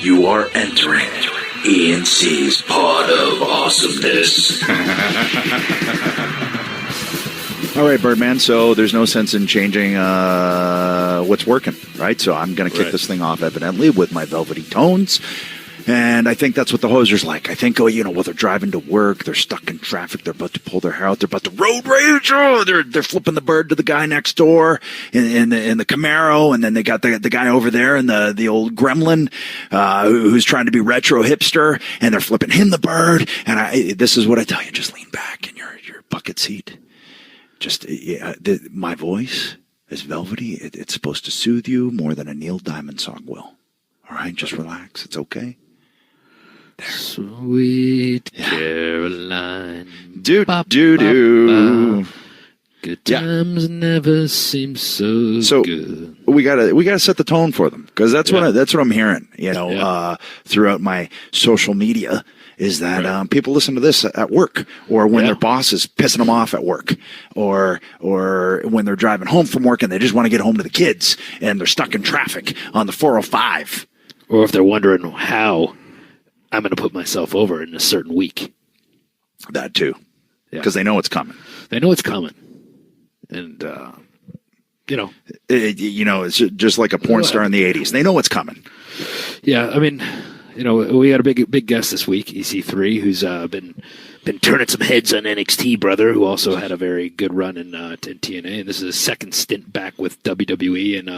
You are entering E&C's Pod of Awesomeness. All right, Birdman, so there's no sense in changing what's working, right? So I'm going to kick this thing off, evidently, with my velvety tones. And I think that's what the hoser's like. I think, while they're driving to work, they're stuck in traffic, they're about to pull their hair out, they're about to road rage, they're flipping the bird to the guy next door in the Camaro, and then they got the guy over there in the old Gremlin who's trying to be retro hipster, and they're flipping him the bird. And this is what I tell you, just lean back in your bucket seat. Just my voice is velvety. It's supposed to soothe you more than a Neil Diamond song will. All right, just relax. It's okay. There. Sweet Caroline. Do. Good times never seem so good. we gotta set the tone for them, because that's what I'm hearing. Throughout my social media. Is that people listen to this at work, or when their boss is pissing them off at work, or when they're driving home from work and they just want to get home to the kids and they're stuck in traffic on the 405. Or if they're wondering how I'm going to put myself over in a certain week. That too. Because they know it's coming. They know it's coming. And, it's just like a porn star in the 80s. They know it's coming. Yeah, I mean... we had a big guest this week, EC3, who's been turning some heads on NXT, brother, who also had a very good run in TNA. And this is his second stint back with WWE. And,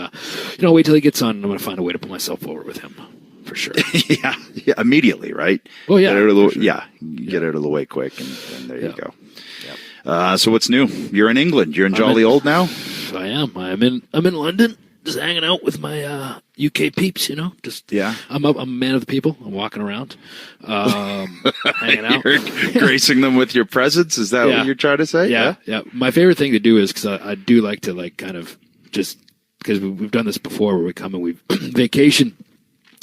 wait till he gets on. I'm going to find a way to put myself over with him, for sure. yeah, immediately, right? Oh, yeah. Get it out of the way quick, and there you go. Yep. So what's new? You're in England. You're in Jolly Old now? I am. I'm in London. Just hanging out with my UK peeps, I'm a man of the people. I'm walking around, hanging out. You're gracing them with your presence? Is that what you're trying to say? Yeah. My favorite thing to do is, because I do like to, kind of just, because we've done this before, where we come and we vacation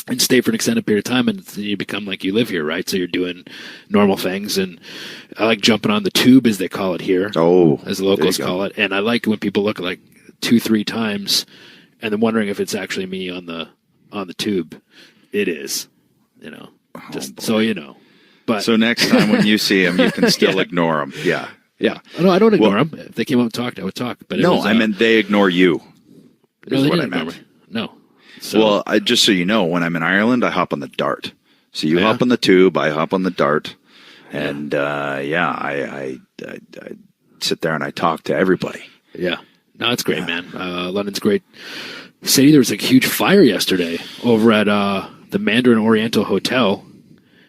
and stay for an extended period of time, and you become like you live here, right? So you're doing normal things, and I like jumping on the tube, as they call it here, as the locals call it, and I like when people look like 2-3 times, and then wondering if it's actually me on the tube. It is, so you know. But so next time when you see him, you can still ignore him. Yeah. No, I don't ignore them. If they came up and talked, I would talk. But I meant they ignore you. No, they didn't ignore me. No. So, just so you know, when I'm in Ireland, I hop on the Dart. So you hop on the tube, I hop on the Dart, and I sit there and I talk to everybody. Yeah. No, it's great, man. London's great city. There was a huge fire yesterday over at the Mandarin Oriental Hotel.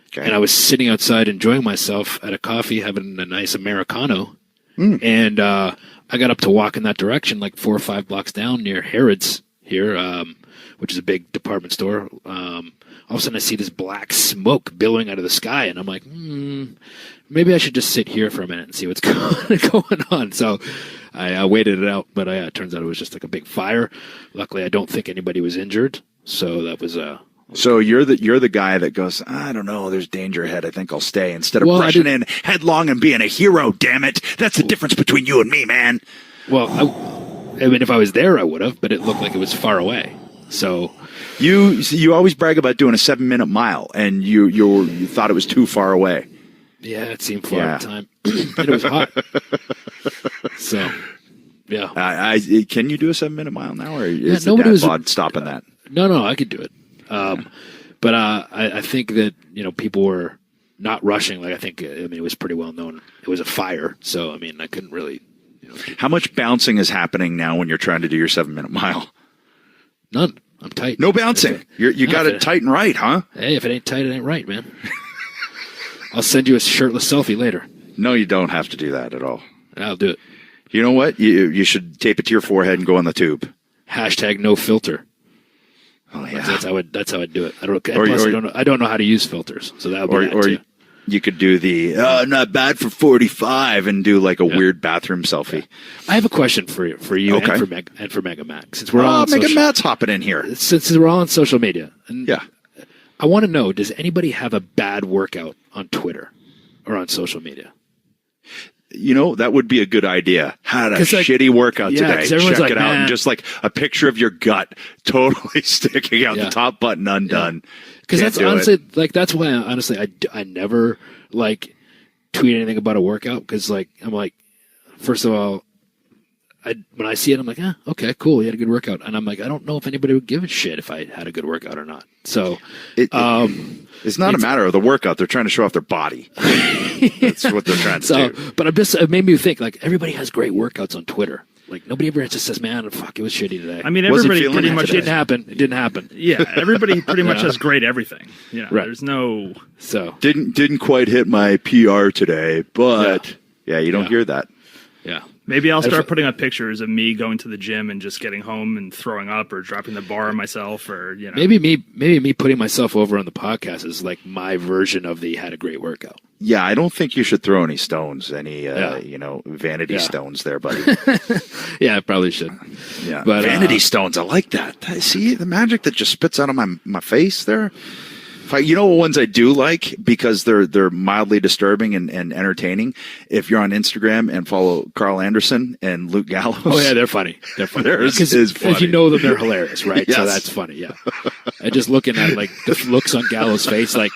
Okay. And I was sitting outside enjoying myself at a coffee, having a nice Americano. And I got up to walk in that direction, like 4 or 5 blocks down near Harrods here, which is a big department store. All of a sudden I see this black smoke billowing out of the sky, and I'm like, maybe I should just sit here for a minute and see what's going on. So I waited it out, but it turns out it was just like a big fire. Luckily, I don't think anybody was injured, so that was So you're the guy that goes, I don't know, there's danger ahead, I think I'll stay, instead of rushing in headlong and being a hero, damn it. That's the difference between you and me, man. Well, I mean, if I was there, I would have, but it looked like it was far away. So you always brag about doing a 7-minute mile, and you thought it was too far away. Yeah, it seemed far at the time. And it was hot. So, yeah. Can you do a 7-minute mile now, or is the dad bod stopping that? No, I could do it. But I think that, people were not rushing. Like, it was pretty well known. It was a fire. So, I couldn't really. How much bouncing is happening now when you're trying to do your 7-minute mile? None. I'm tight. No bouncing. You got it tight and right, huh? Hey, if it ain't tight, it ain't right, man. I'll send you a shirtless selfie later. No, you don't have to do that at all. I'll do it. You know what? You should tape it to your forehead and go on the tube. #no filter. Oh yeah, that's how I do it. I don't know how to use filters, so that'll be that too. You could do the not bad for 45 and do like a weird bathroom selfie. I have a question for you and for Mega Mac. Since we're all Mega Mac's hopping in here. Since we're all on social media. And yeah. I want to know, does anybody have a bad workout on Twitter or on social media? that would be a good idea. Had a like, shitty workout yeah, today. 'cause everyone's Check like, it out. "Man." And just like a picture of your gut totally sticking out, Yeah. the top button undone. Because Can't that's do honestly, it. like, that's why, honestly, I never, like, tweet anything about a workout. Because, like, I'm like, first of all, when I see it, I'm like, okay, cool, you had a good workout. And I'm like, I don't know if anybody would give a shit if I had a good workout or not. So, it's not a matter of the workout. They're trying to show off their body. That's what they're trying to do. But it made me think, like, everybody has great workouts on Twitter. Like, nobody ever just says, man, fuck, it was shitty today. I mean, Wasn't everybody feeling pretty it much it didn't happen. It didn't happen. Yeah, everybody pretty much has great everything. Right. There's no. So, Didn't quite hit my PR today, but you don't hear that. yeah. Maybe I'll start putting up pictures of me going to the gym and just getting home and throwing up or dropping the bar on myself or, Maybe me putting myself over on the podcast is like my version of the had a great workout. Yeah, I don't think you should throw any stones, vanity stones there, buddy. Yeah, I probably should. Yeah, But, vanity stones. I like that. See the magic that just spits out of my face there. What ones I do like because they're mildly disturbing and entertaining. If you're on Instagram and follow Carl Anderson and Luke Gallows. Oh yeah, they're funny. They're funny. Theirs Because is funny. if you know them, they're hilarious, right? Yes. So that's funny. Yeah. And just looking at like the looks on Gallows' face, like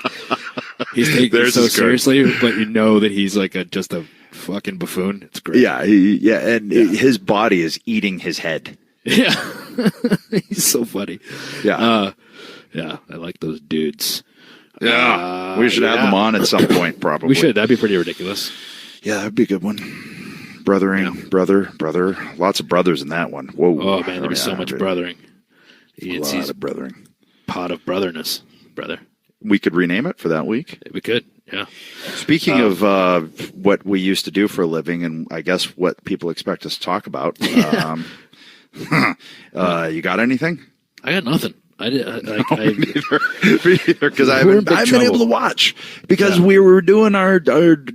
he's taking it Theirs so is good. seriously, but you know that he's like just a fucking buffoon. It's great. Yeah, and his body is eating his head. Yeah. He's so funny. Yeah. Yeah, I like those dudes. Yeah, we should have them on at some point, probably. We should. That'd be pretty ridiculous. Yeah, that'd be a good one. Brother. Lots of brothers in that one. Whoa. Oh man, there was so much brothering. A lot of brothering. Pod of Brotherness, brother. We could rename it for that week. We could. Yeah. Speaking of what we used to do for a living, and I guess what people expect us to talk about, you got anything? I got nothing. Neither, because I haven't been able to watch because we were doing our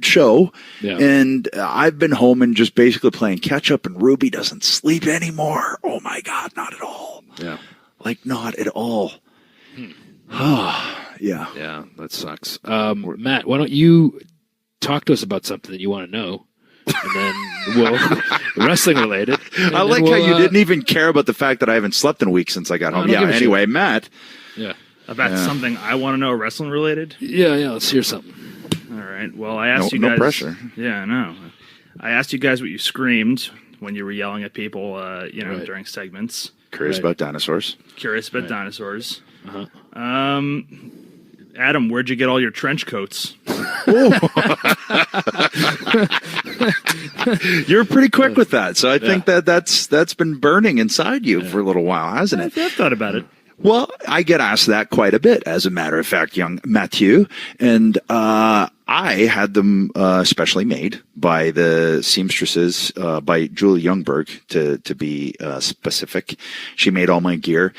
show, and I've been home and just basically playing catch up. And Ruby doesn't sleep anymore. Oh my God, not at all. Yeah, like not at all. Yeah, that sucks. Matt, why don't you talk to us about something that you want to know? And then wrestling related. I like how you didn't even care about the fact that I haven't slept in a week since I got home. Yeah. Anyway, Matt. Yeah. About something I want to know wrestling related. Yeah. Let's hear something. All right. Well, I asked you guys. No pressure. Yeah, I know. I asked you guys what you screamed when you were yelling at people. During segments. Curious about dinosaurs. Dinosaurs. Adam, where'd you get all your trench coats? You're pretty quick with that, so I think that's been burning inside you for a little while, hasn't it? I've thought about it. Well, I get asked that quite a bit, as a matter of fact, young Matthew, and I had them specially made by the seamstresses, by Julie Youngberg, to be specific. She made all my gear.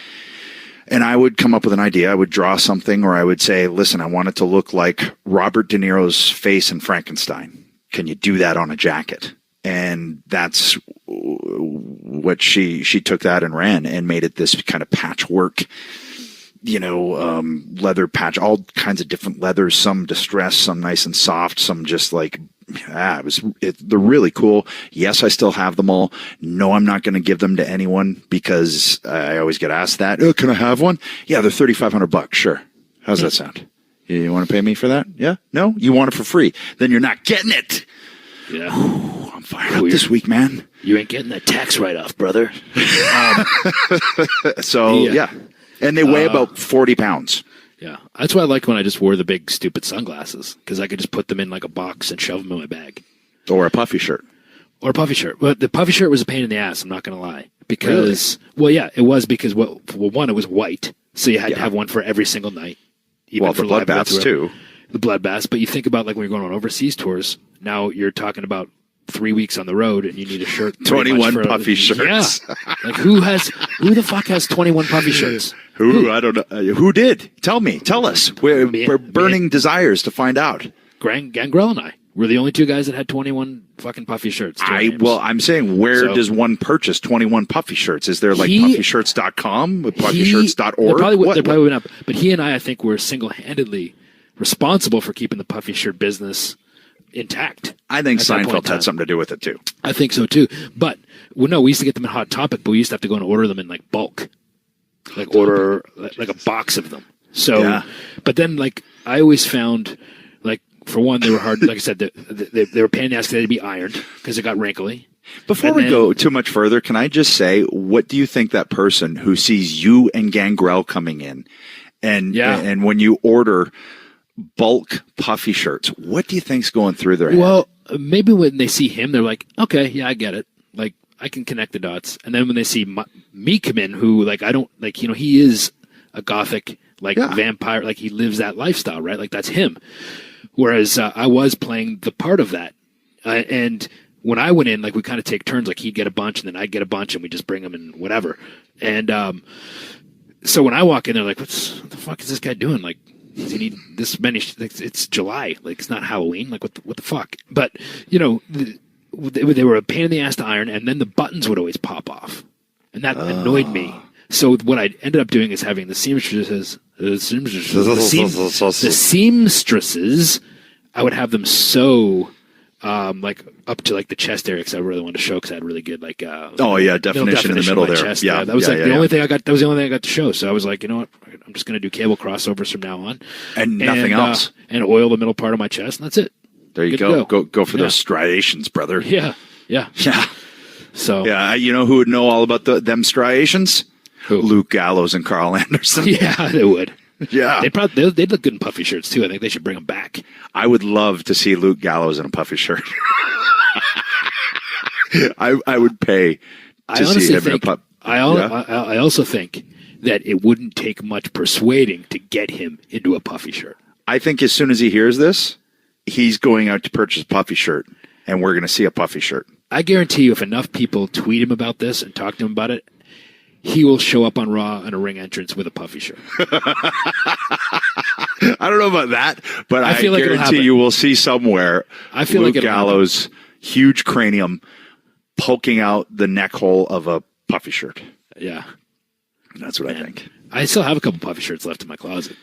And I would come up with an idea. I would draw something, or I would say, listen, I want it to look like Robert De Niro's face in Frankenstein. Can you do that on a jacket? And that's what she took that and ran and made it this kind of patchwork, leather patch, all kinds of different leathers, some distressed, some nice and soft, some just like, they're really cool. Yes, I still have them all. No, I'm not going to give them to anyone because I always get asked that. Oh, can I have one? Yeah, they're $3,500. Sure. How's that sound? You want to pay me for that? Yeah? No? You want it for free? Then you're not getting it. Yeah. Ooh, I'm fired up this week, man. You ain't getting that tax write-off, brother. And they weigh about 40 pounds. Yeah, that's why I like when I just wore the big stupid sunglasses, because I could just put them in like a box and shove them in my bag. Or a puffy shirt. But the puffy shirt was a pain in the ass, I'm not going to lie. Because, it was because, one, it was white, so you had to have one for every single night. Even for the bloodbaths, too. The bloodbaths, but you think about like when you're going on overseas tours, now you're talking about 3 weeks on the road and you need a shirt. 21 puffy shirts. Yeah. Like who the fuck has 21 puffy shirts? Who? I don't know. Who did? Tell us. We're burning desires to find out. Gangrel and I. We're the only two guys that had 21 fucking puffy shirts. I'm saying, where does one purchase 21 puffy shirts? Is there like puffyshirts.com, puffyshirts.org? There probably went up. But he and I think, were single-handedly responsible for keeping the puffy shirt business intact. I think at that point in Seinfeld time. had something to do with it too. I think so too. But no, we used to get them in Hot Topic, but we used to have to go and order them in like bulk, like order like a box of them. So, Yeah. but then like I always found like for one they were hard. Like I said, they were pain in the ass 'cause they had to be ironed because it got wrinkly. Before And we then- go too much further, can I just say, what do you think that person who sees you and Gangrel coming in, and when you order bulk puffy shirts, what do you think's going through their head? Well, maybe when they see him, they're like, okay, yeah, I get it. Like I can connect the dots. And then when they see me come in, who like I don't like, he is a gothic like vampire, like he lives that lifestyle, right? Like that's him. Whereas I was playing the part of that, and when I went in, like we kind of take turns. Like he'd get a bunch, and then I'd get a bunch, and we just bring them and whatever. And so when I walk in, they're like, what the fuck is this guy doing? Like, does he need this many? It's July. Like, it's not Halloween. Like, what the fuck? But, they were a pain in the ass to iron, and then the buttons would always pop off. And that annoyed me. So what I ended up doing is having the seamstresses, the seamstresses, I would have them sew like up to like the chest area because I really wanted to show because I had really good like definition in the middle of my there. chest. Yeah, That was the only thing I got. That was the only thing I got to show. So I was like, you know what, I'm just going to do cable crossovers from now on, and nothing else, and oil the middle part of my chest, and that's it. There you go. Go for those striations, brother. Yeah. So you know who would know all about them striations? Who? Luke Gallows and Carl Anderson. Yeah, they would. Yeah, they'd look good in puffy shirts too. I think they should bring them back. I would love to see Luke Gallows in a puffy shirt. I would pay to see him in a puffy. I also think that it wouldn't take much persuading to get him into a puffy shirt. I think as soon as he hears this, he's going out to purchase a puffy shirt, and we're going to see a puffy shirt. I guarantee you, if enough people tweet him about this and talk to him about it, he will show up on Raw in a ring entrance with a puffy shirt. I don't know about that, but I feel like guarantee you will see somewhere Luke Gallows' huge cranium poking out the neck hole of a puffy shirt. Yeah. That's what I think. I still have a couple puffy shirts left in my closet.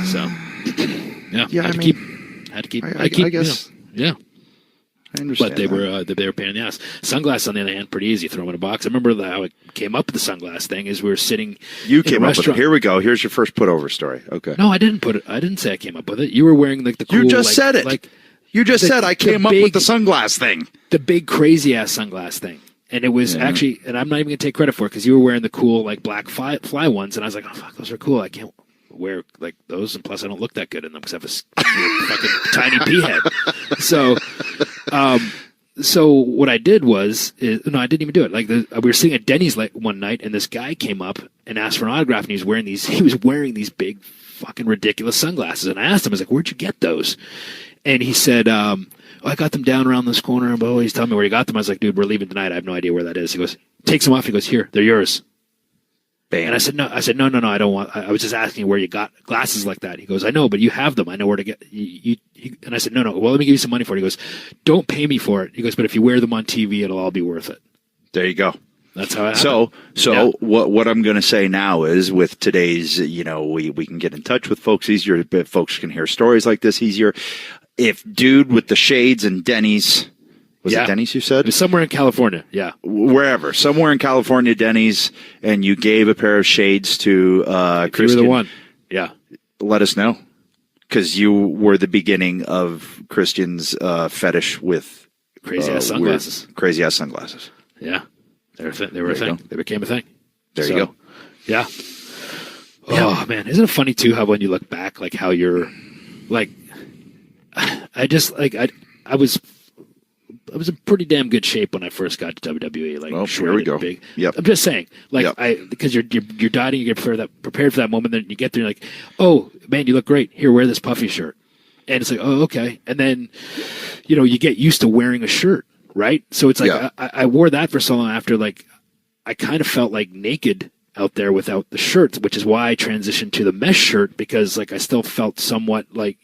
So, yeah. Yeah, I guess. Yeah. I understand. But they were a pain in the ass. Sunglasses, on the other hand, pretty easy. Throw them in a box. I remember how I came up with the sunglass thing. Is we were sitting. You came up with it. Here we go. Here's your first putover story. Okay. No, I didn't put it. I didn't say I came up with it. You were wearing like the cool. You just said it. Like you just said I came up with the sunglass thing. The big crazy ass sunglass thing. And it was actually, and I'm not even going to take credit for it because you were wearing the cool like black fly ones, and I was like, oh fuck, those are cool. I can't wear like those, and plus I don't look that good in them because I have a fucking tiny pea head. So what I did was, I didn't even do it. Like we were sitting at Denny's one night, and this guy came up and asked for an autograph, and he was wearing these big fucking ridiculous sunglasses. And I asked him, I was like, where'd you get those? And he said, I got them down around this corner. But he's telling me where he got them. I was like, dude, we're leaving tonight. I have no idea where that is. He goes, takes them off. He goes, here, they're yours. Bam. And I said, no, I don't want. I was just asking where you got glasses like that. He goes, I know, but you have them. I know where to get. And I said, no. Well, let me give you some money for it. He goes, don't pay me for it. He goes, but if you wear them on TV, it'll all be worth it. There you go. That's how it happened. So what I'm going to say now is with today's, we can get in touch with folks easier. Folks can hear stories like this easier. If dude with the shades and Denny's, was it Denny's you said? It was somewhere in California, yeah. Wherever. Somewhere in California, Denny's, and you gave a pair of shades to Christian. You were the one, yeah. Let us know. Because you were the beginning of Christian's fetish with crazy-ass sunglasses. Crazy-ass sunglasses. Yeah. They were a thing. They became a thing. There you go. Yeah. Oh, man. Isn't it funny, too, how when you look back, like how you're, like, I was in pretty damn good shape when I first got to WWE. Like, here we go. Big. Yep. I'm just saying, like, because you're dieting, you get prepared for that moment, then you get there, and you're like, oh man, you look great. Here, wear this puffy shirt, and it's like, oh okay, and then, you get used to wearing a shirt, right? So it's like I wore that for so long after, like, I kind of felt like naked out there without the shirt, which is why I transitioned to the mesh shirt because, like, I still felt somewhat like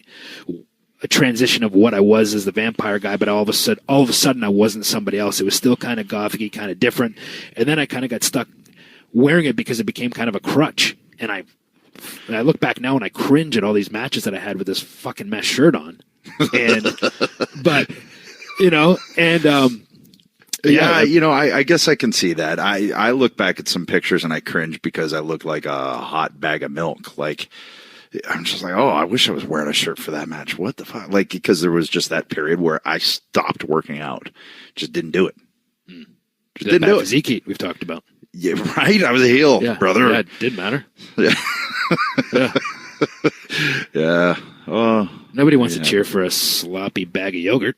a transition of what I was as the vampire guy, but all of a sudden I wasn't somebody else. It was still kind of gothic-y, kind of different. And then I kind of got stuck wearing it because it became kind of a crutch. And I look back now and I cringe at all these matches that I had with this fucking mesh shirt on. And, but, you know, and, yeah, you know, I guess I can see that. I look back at some pictures and I cringe because I look like a hot bag of milk. Like, I'm just like, oh, I wish I was wearing a shirt for that match. What the fuck? Like, because there was just that period where I stopped working out. Just didn't do it. Just didn't do it. Physique we've talked about. Yeah, right? I was a heel, brother. Yeah, it didn't matter. Yeah. Yeah. Yeah. Oh, nobody wants to cheer for a sloppy bag of yogurt.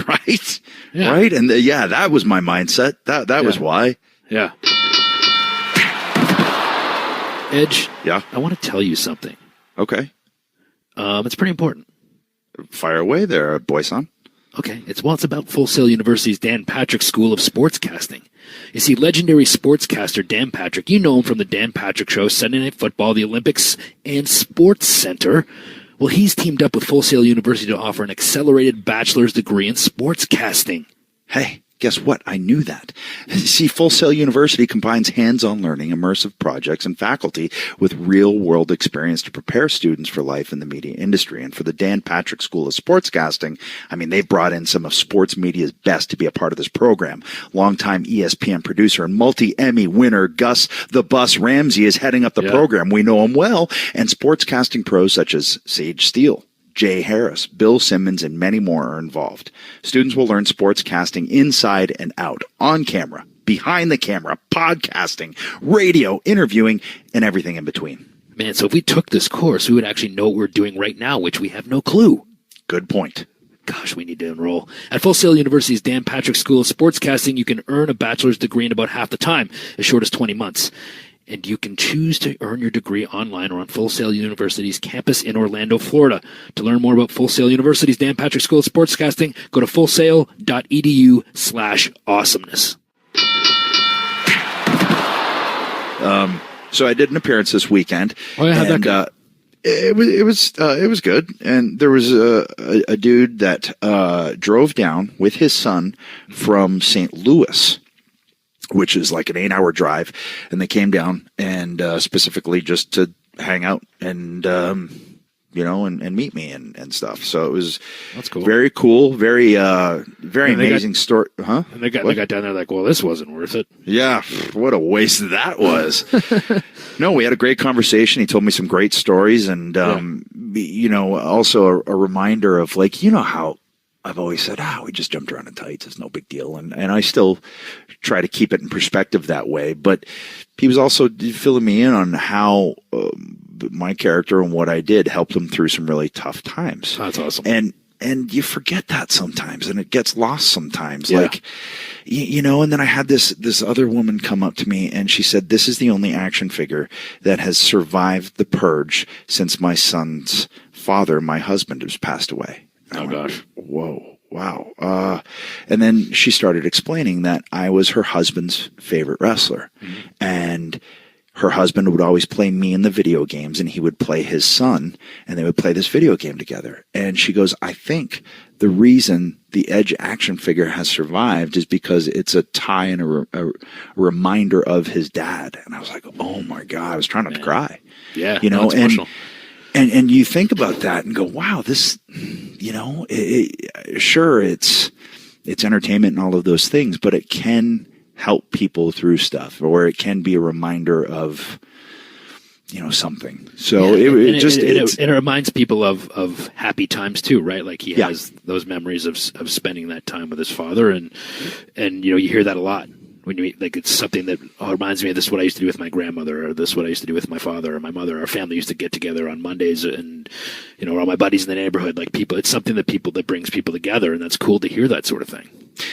Right? Yeah. Right? And that was my mindset. That was why. Yeah. Edge. Yeah. I want to tell you something. Okay. It's pretty important. Fire away there, boy son. Okay. It's about Full Sail University's Dan Patrick School of Sportscasting. You see, legendary sportscaster Dan Patrick, you know him from the Dan Patrick Show, Sunday Night Football, the Olympics, and Sports Center. Well, he's teamed up with Full Sail University to offer an accelerated bachelor's degree in sportscasting. Hey, guess what? I knew that. See, Full Sail University combines hands-on learning, immersive projects, and faculty with real-world experience to prepare students for life in the media industry. And for the Dan Patrick School of Sportscasting, I mean, they brought in some of sports media's best to be a part of this program. Longtime ESPN producer and multi-Emmy winner Gus the Bus Ramsey is heading up the program. We know him well. And sportscasting pros such as Sage Steele, Jay Harris, Bill Simmons, and many more are involved. Students will learn sportscasting inside and out, on camera, behind the camera, podcasting, radio, interviewing, and everything in between. Man, so if we took this course, we would actually know what we're doing right now, which we have no clue. Good point. Gosh, we need to enroll. At Full Sail University's Dan Patrick School of Sportscasting, you can earn a bachelor's degree in about half the time, as short as 20 months. And you can choose to earn your degree online or on Full Sail University's campus in Orlando, Florida. To learn more about Full Sail University's Dan Patrick School of Sportscasting, go to fullsail.edu/awesomeness. So I did an appearance this weekend. Oh, yeah, how'd that go? It was good. And there was a dude that drove down with his son from St. Louis, which is like an 8-hour drive, and they came down and specifically just to hang out and and meet me and stuff. So it was that's cool. Very cool, very amazing story, huh? And they got down there like, well, this wasn't worth it. Yeah, what a waste that was. No, we had a great conversation. He told me some great stories, and also a reminder of, like, you know how I've always said, we just jumped around in tights. It's no big deal. And I still try to keep it in perspective that way. But he was also filling me in on how my character and what I did helped him through some really tough times. That's awesome. And you forget that sometimes, and it gets lost sometimes. Yeah. Like, and then I had this other woman come up to me, and she said, this is the only action figure that has survived the purge since my son's father, my husband, has passed away. Oh, gosh. Whoa. Wow. And then she started explaining that I was her husband's favorite wrestler. Mm-hmm. And her husband would always play me in the video games, and he would play his son, and they would play this video game together. And she goes, I think the reason the Edge action figure has survived is because it's a tie and a reminder of his dad. And I was like, oh, my God. I was trying not to cry. Yeah. It's emotional. And you think about that and go, wow, this, sure, it's entertainment and all of those things, but it can help people through stuff, or it can be a reminder of, something. So it reminds people of happy times too, right? Like he has those memories of spending that time with his father, and you hear that a lot. When you like, it's something that reminds me of this is what I used to do with my grandmother, or this is what I used to do with my father or my mother. Our family used to get together on Mondays, and all my buddies in the neighborhood, like people. It's something that brings people together, and that's cool to hear that sort of thing.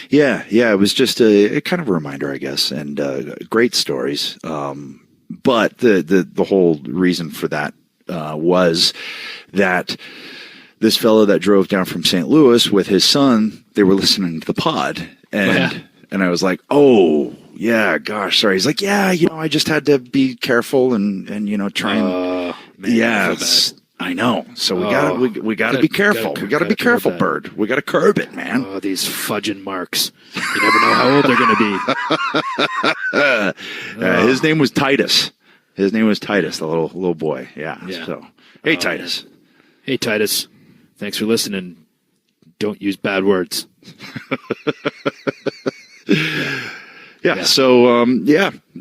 Yeah. It was just a kind of a reminder, I guess, and great stories. But the whole reason for that was that this fellow that drove down from St. Louis with his son, they were listening to the pod, and I was like, oh, yeah, gosh, sorry. He's like, yeah, I just had to be careful and try and, I know. So we gotta be careful. We gotta be careful, Bird. We gotta curb it, man. Oh, these fudging marks. You never know how old they're going to be. His name was Titus. The little boy. Yeah. So, hey, Titus. Hey, Titus. Thanks for listening. don't use bad words. Yeah. So,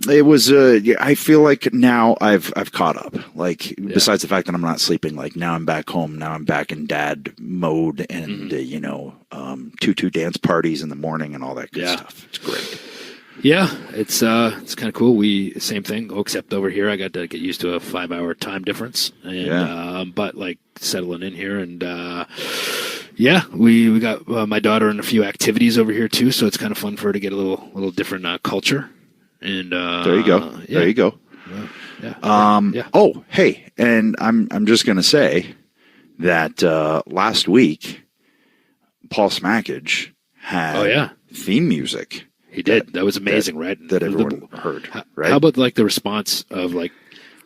it was, I feel like now I've caught up. Like, besides the fact that I'm not sleeping, like now I'm back home. Now I'm back in dad mode and, tutu dance parties in the morning and all that good stuff. It's great. Yeah, it's kind of cool. Same thing, except over here I got to get used to a 5-hour time difference, and but like settling in here, and we got my daughter in a few activities over here too, so it's kind of fun for her to get a little different culture. And there you go, there you go. Yeah. Oh, hey, and I'm just gonna say that last week Paul Smackage had theme music. He did. That was amazing, right? That everyone heard, right? How about like the response of like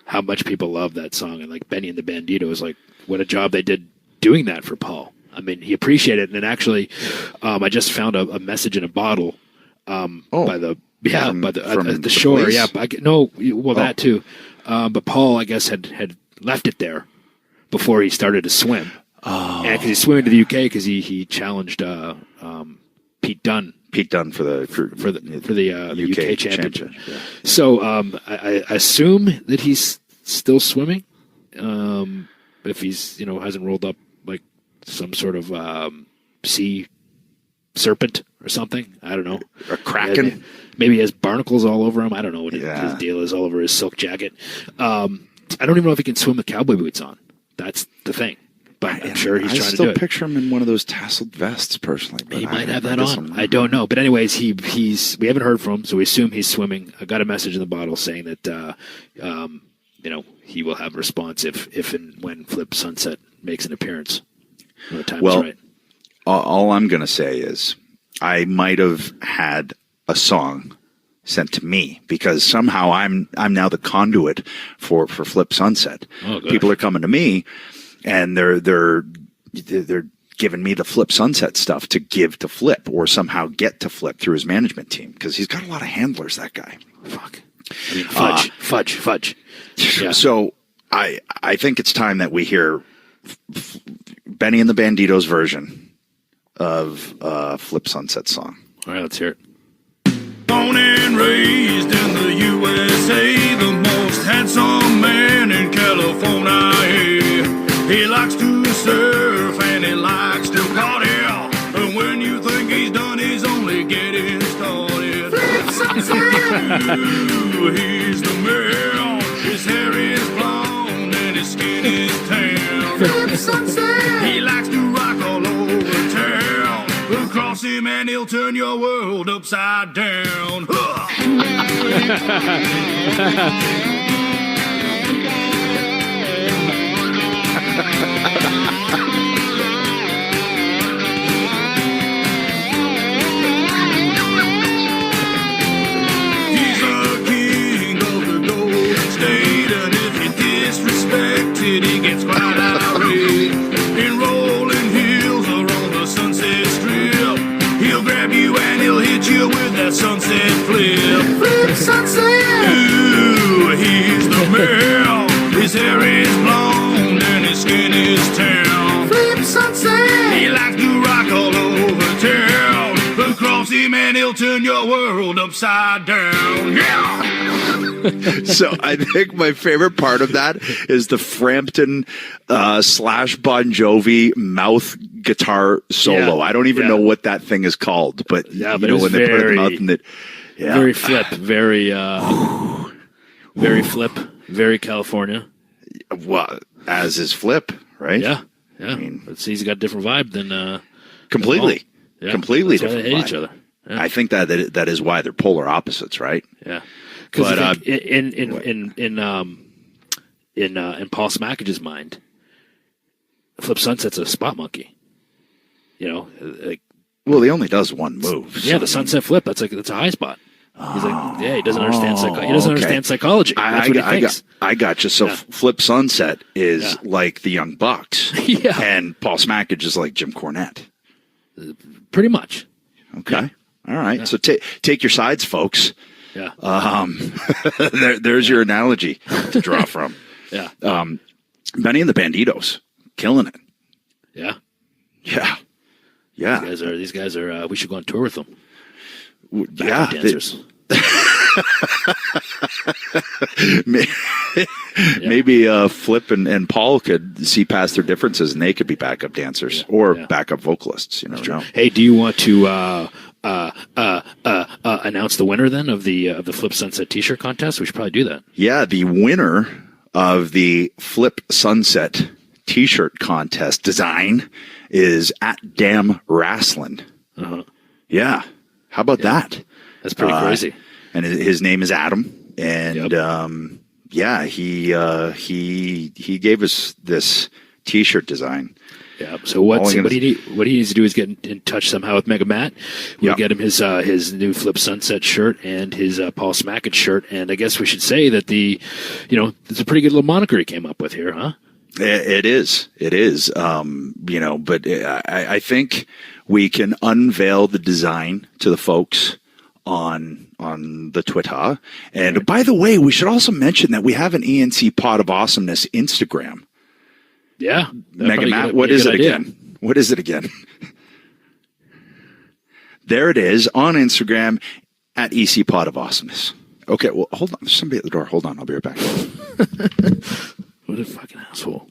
how much people love that song, and like Benny and the Banditos, like what a job they did doing that for Paul. I mean, he appreciated it, and actually, I just found a message in a bottle by the shore. Police? Yeah, that too. But Paul, I guess, had left it there before he started to swim. Oh, and because he's swimming to the UK because he challenged Pete Dunne. Pete Dunne for the UK championship. Yeah. So I assume that he's still swimming. If he's hasn't rolled up like some sort of sea serpent or something, I don't know, a kraken. Maybe he has barnacles all over him. I don't know what his deal is all over his silk jacket. I don't even know if he can swim with cowboy boots on. That's the thing. But I'm sure he's trying to do it. I still picture him in one of those tasseled vests, personally. He might have that on. I don't know. But anyways, we haven't heard from him, so we assume he's swimming. I got a message in the bottle saying that he will have a response if and when Flip Sunset makes an appearance. When the time is right. All I'm going to say is I might have had a song sent to me because somehow I'm now the conduit for Flip Sunset. Oh, people are coming to me. And they're giving me the Flip Sunset stuff to give to Flip or somehow get to Flip through his management team because he's got a lot of handlers, that guy. Fuck. I mean, fudge. Yeah. So I think it's time that we hear Benny and the Banditos version of Flip Sunset song. All right, let's hear it. Born and raised in the USA, the most handsome man in California. He likes to surf and he likes to party. And when you think he's done, he's only getting started. Ooh, he's the man. His hair is blonde and his skin is tan. He likes to rock all over town. Cross him and he'll turn your world upside down. He's a king of the Golden State, and if he disrespected, he gets quite irate. In rolling hills or on the Sunset Strip, he'll grab you and he'll hit you with that sunset flip. Flip Sunset! Ooh, he's the man. His hair is blonde and his skin is tan. Flip Sunset! He likes to rock all over town. Cross him and he'll turn your world upside down. Yeah! So I think my favorite part of that is the Frampton / Bon Jovi mouth guitar solo. Yeah. I don't even know what that thing is called, but when they put it in the mouth and very Flip, very Flip, very California. Well, as is Flip, right? Yeah. I mean, he's got a different vibe than completely. Yeah, completely different. They hate each other. Yeah. I think that is why they're polar opposites, right? Yeah. Because in Paul Smackage's mind, Flip Sunset's a spot monkey. Like, well, he only does one move. Yeah, the Sunset Flip. That's a high spot. He's like, he doesn't understand understand psychology. That's what he thinks. I got you. So Flip Sunset is like the Young Bucks, and Paul Smackage is like Jim Cornette. Pretty much. Okay. All right. So take your sides, folks. Yeah. There's your analogy to draw from. Yeah. Benny and the Banditos, killing it. Yeah. Yeah. Yeah. These guys are. We should go on tour with them. Yeah. Dancers. Maybe Flip and Paul could see past their differences, and they could be backup dancers or backup vocalists. You never know. Hey, do you want to announce the winner then of the Flip Sunset T-shirt contest? We should probably do that. Yeah, the winner of the Flip Sunset T-shirt contest design is at Damn Wrestling. Yeah, how about that? That's pretty crazy. And his name is Adam, and he gave us this T-shirt design. Yeah. So what he needs to do is get in touch somehow with Mega Matt. We'll get him his new Flip Sunset shirt and his Paul Smackage shirt. And I guess we should say that it's a pretty good little moniker he came up with here, huh? It is. But I think we can unveil the design to the folks on the Twitter. And by the way, we should also mention that we have an E&C Pod of Awesomeness Instagram. Yeah. Mega Matt, what is it again? What is it again? There it is on Instagram at EC Pod of Awesomeness. Okay, well, hold on. There's somebody at the door. Hold on. I'll be right back. What a fucking asshole.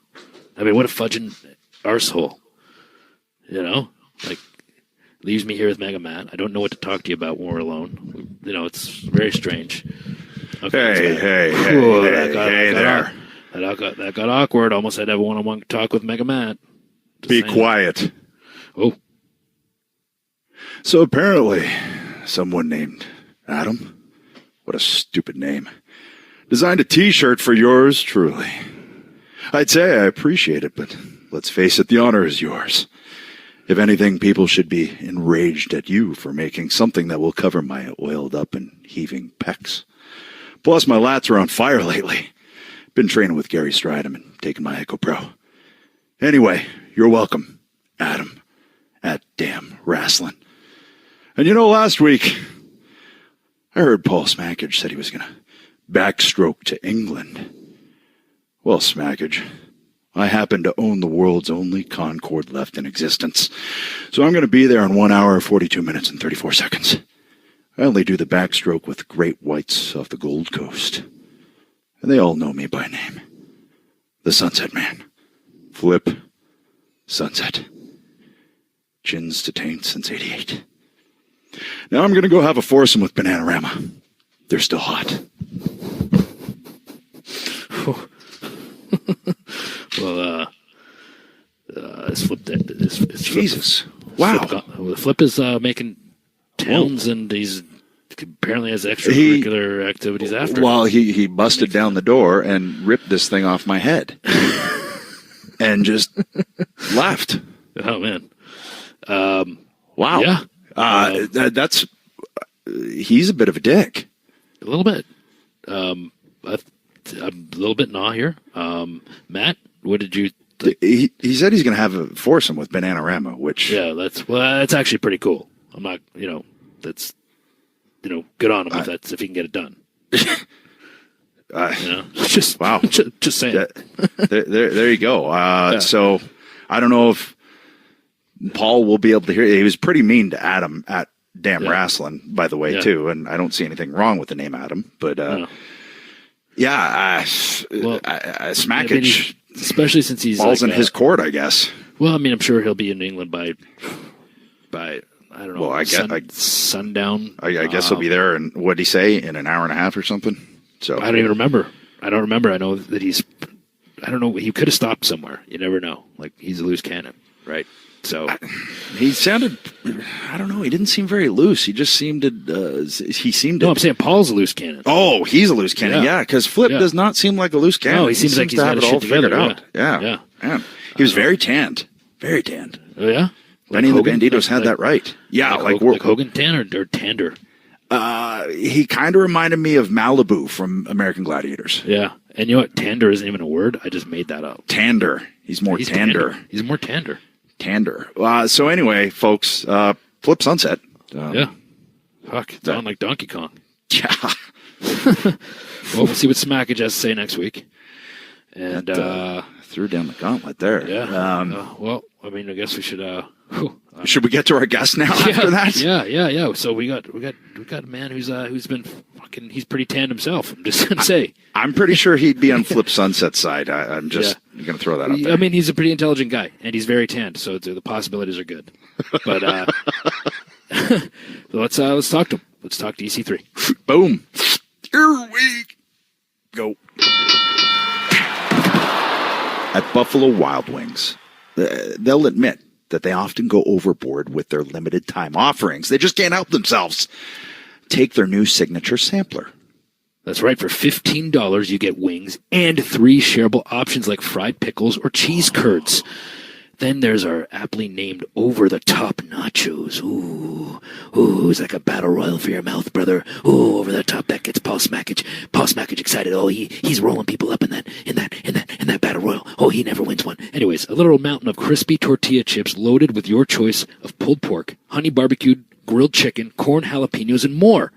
I mean, what a fudging arsehole. Like, leaves me here with Mega Matt. I don't know what to talk to you about when we're alone. It's very strange. Okay, hey there. That got awkward. Almost had to have a one-on-one talk with Mega Matt. Be quiet. Oh. So apparently, someone named Adam, what a stupid name, designed a T-shirt for yours truly. I'd say I appreciate it, but let's face it, the honor is yours. If anything, people should be enraged at you for making something that will cover my oiled up and heaving pecs. Plus, my lats are on fire lately. Been training with Gary Stridham and taking my Echo Pro. Anyway, you're welcome, Adam, at Damn Wrestling. And last week, I heard Paul Smackage said he was going to backstroke to England. Well, Smackage, I happen to own the world's only Concorde left in existence. So I'm going to be there in 1 hour, 42 minutes, and 34 seconds. I only do the backstroke with great whites off the Gold Coast. And they all know me by name. The Sunset Man. Flip Sunset. Chins to taint since 88. Now I'm going to go have a foursome with Bananarama. They're still hot. Well, Jesus. Wow. Flip is making towns, and he's apparently has extracurricular activities after. Well, he busted down the door and ripped this thing off my head. And just left. Oh, man. Wow. Yeah. That's he's a bit of a dick. A little bit. I'm a little bit nah here. Matt, what did you think? He said he's going to have a foursome with Bananarama, which... Yeah, that's actually pretty cool. I'm not, that's, good on him if he can get it done. Just wow. Just saying. There you go. So I don't know if Paul will be able to hear. He was pretty mean to Adam at Damn Wrestling, by the way, too. And I don't see anything wrong with the name Adam, but Smackage, especially since he's balls in his court, I guess. Well, I mean, I'm sure he'll be in England by I don't know. Well, sundown. I guess he'll be there, and what'd he say, in an hour and a half or something? So I don't even remember. I know that I don't know. He could have stopped somewhere. You never know. Like, he's a loose cannon, right? So he sounded. I don't know. He didn't seem very loose. He just seemed to. No, I'm saying Paul's a loose cannon. Oh, he's a loose cannon. Yeah, because Flip does not seem like a loose cannon. No, he seems like he's got it all figured out. Yeah. Man. He was very tanned. Very tanned. Oh yeah. Benny and the Banditos had that right. Yeah, like Hogan Tan or Tander. He kind of reminded me of Malibu from American Gladiators. Yeah, and you know what? Tander isn't even a word. I just made that up. Tander. He's more tander. He's more tander. Tander. So anyway, folks, Flip Sunset. Yeah. Fuck, it's on like Donkey Kong. Yeah. Well, we'll see what Smackage has to say next week. And threw down the gauntlet there. Yeah. Well, I mean, I guess we should Should we get to our guest now after that? Yeah. So we got a man who's been fucking. He's pretty tanned himself. I'm just gonna say. I'm pretty sure he'd be on Flip Sunset's side. I'm just gonna throw that up there. I mean, he's a pretty intelligent guy, and he's very tanned, so the possibilities are good. But so let's talk to him. Let's talk to EC3. Boom. Here we go. At Buffalo Wild Wings, they'll admit that they often go overboard with their limited time offerings. They just can't help themselves. Take their new signature sampler. That's right. For $15, you get wings and 3 shareable options like fried pickles or cheese curds. Then there's our aptly named over-the-top nachos. Ooh, it's like a battle royal for your mouth, brother. Ooh, over the top, that gets Paul Smackage excited. Oh, he's rolling people up in that battle royal. Oh, he never wins one. Anyways, a literal mountain of crispy tortilla chips loaded with your choice of pulled pork, honey barbecued, grilled chicken, corn jalapenos, and more.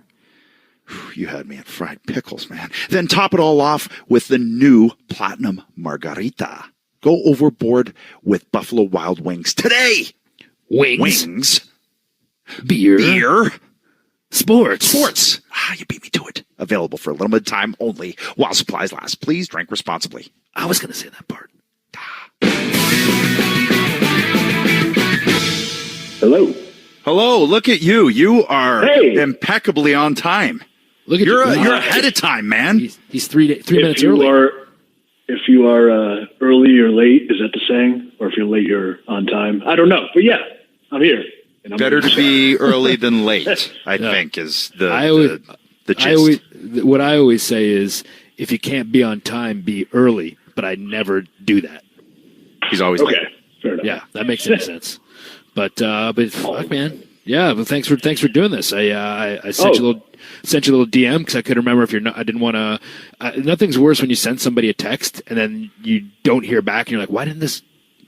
You had me at fried pickles, man. Then top it all off with the new Platinum Margarita. Go overboard with Buffalo Wild Wings today. Wings. Beer. Sports. You beat me to it. Available for a limited time only while supplies last. Please drink responsibly. I was going to say that part. Hello. Look at you. You are impeccably on time. Look at you're ahead of time, man. He's 3 minutes early. If you are early, you're late. Is that the saying? Or if you're late, you're on time? I don't know. But yeah, I'm here. And I'm better to be early than late, I think, is the gist. What I always say is, if you can't be on time, be early. But I never do that. He's always late. Fair enough. Yeah, that makes sense. But fuck, man. Yeah, but thanks for doing this. I sent you a little DM because I couldn't remember if you're not. I didn't want to. Nothing's worse when you send somebody a text and then you don't hear back and you're like, why didn't this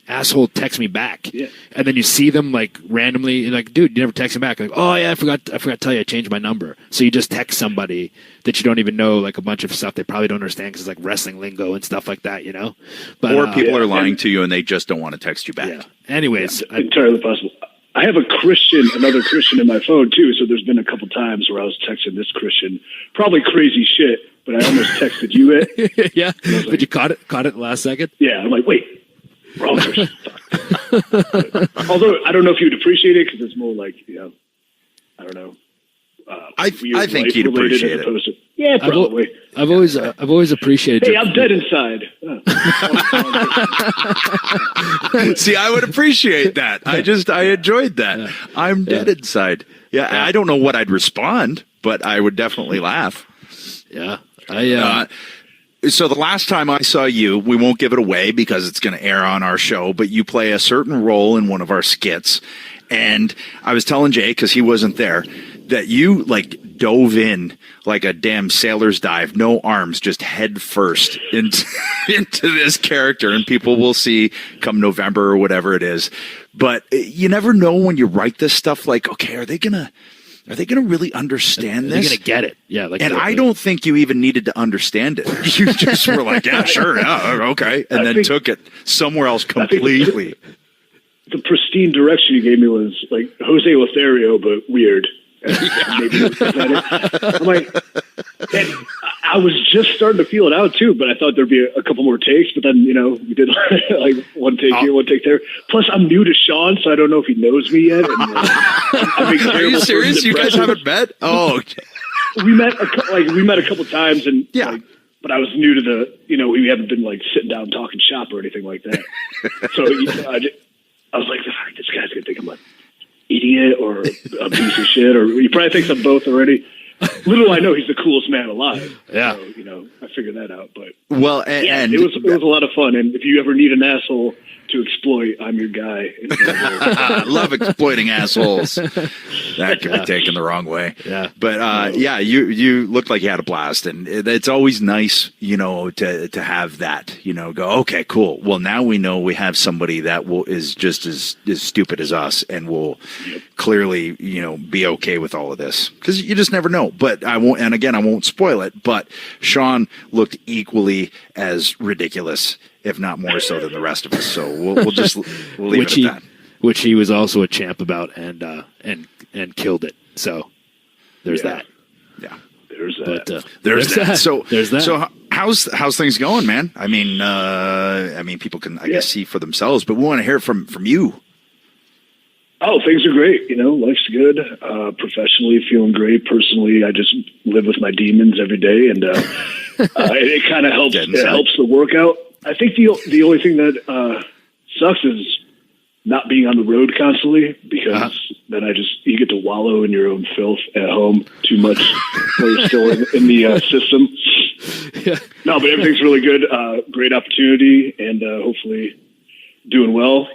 asshole text me back? Yeah. And then you see them like randomly, you're like, dude, you never text me back. Like, oh yeah, I forgot to tell you I changed my number. So you just text somebody that you don't even know, like a bunch of stuff they probably don't understand because it's like wrestling lingo and stuff like that, you know. But or people are lying to you and they just don't want to text you back. Yeah. Anyways, entirely possible. I have another Christian in my phone too. So there's been a couple times where I was texting this Christian, probably crazy shit, but I almost texted you it. Yeah, but you caught it last second. Yeah, I'm like, wait, wrong Christian. Although I don't know if you'd appreciate it because it's more like, I don't know. I think he'd appreciate it. Yeah, probably. I've always appreciated. Hey, I'm dead inside. See, I would appreciate that. I enjoyed that. Yeah. I'm dead inside. Yeah, I don't know what I'd respond, but I would definitely laugh. Yeah. So the last time I saw you, we won't give it away because it's going to air on our show, but you play a certain role in one of our skits. And I was telling Jay, because he wasn't there, that you like dove in like a damn sailor's dive, no arms, just head first into this character. And people will see come November or whatever it is. But you never know when you write this stuff, like, okay, are they going to really understand this? They're going to get it. Yeah. I don't think you even needed to understand it. You just were like, yeah, sure. Yeah, okay. And then took it somewhere else completely. The pristine direction you gave me was like Jose Lothario, but weird. Maybe I'm like, and I was just starting to feel it out too, but I thought there'd be a couple more takes. But then, we did like one take here, one take there. Plus, I'm new to Sean, so I don't know if he knows me yet. And, are you serious? You guys haven't met? Oh, okay. We met a couple times, and but I was new to the. We haven't been like sitting down talking shop or anything like that. So I was like, this guy's gonna think I'm an idiot or a piece of shit, or he probably thinks I'm both already. Little I know he's the coolest man alive. Yeah, so, I figured that out. But and it was a lot of fun. And if you ever need an asshole to exploit, I'm your guy. I love exploiting assholes. That could be taken the wrong way. Yeah, but you looked like you had a blast, and it's always nice, to have that. Go, okay, cool. Well, now we know we have somebody that is just as stupid as us, and will clearly, be okay with all of this, because you just never know. But I won't, and again, I won't spoil it. But Sean looked equally as ridiculous, if not more so, than the rest of us. So we'll leave it at that. which he was also a champ about and killed it. So there's that. Yeah. There's that. But There's that. So there's that. So how's things going, man? I mean, people can I guess see for themselves, but we want to hear from you. Oh, things are great. Life's good. Professionally, feeling great. Personally, I just live with my demons every day, and it kind of helps. It helps the workout. I think the only thing that sucks is not being on the road constantly, because then you get to wallow in your own filth at home too much while you're still in the system. Yeah. No, but everything's really good. Great opportunity, and hopefully doing well.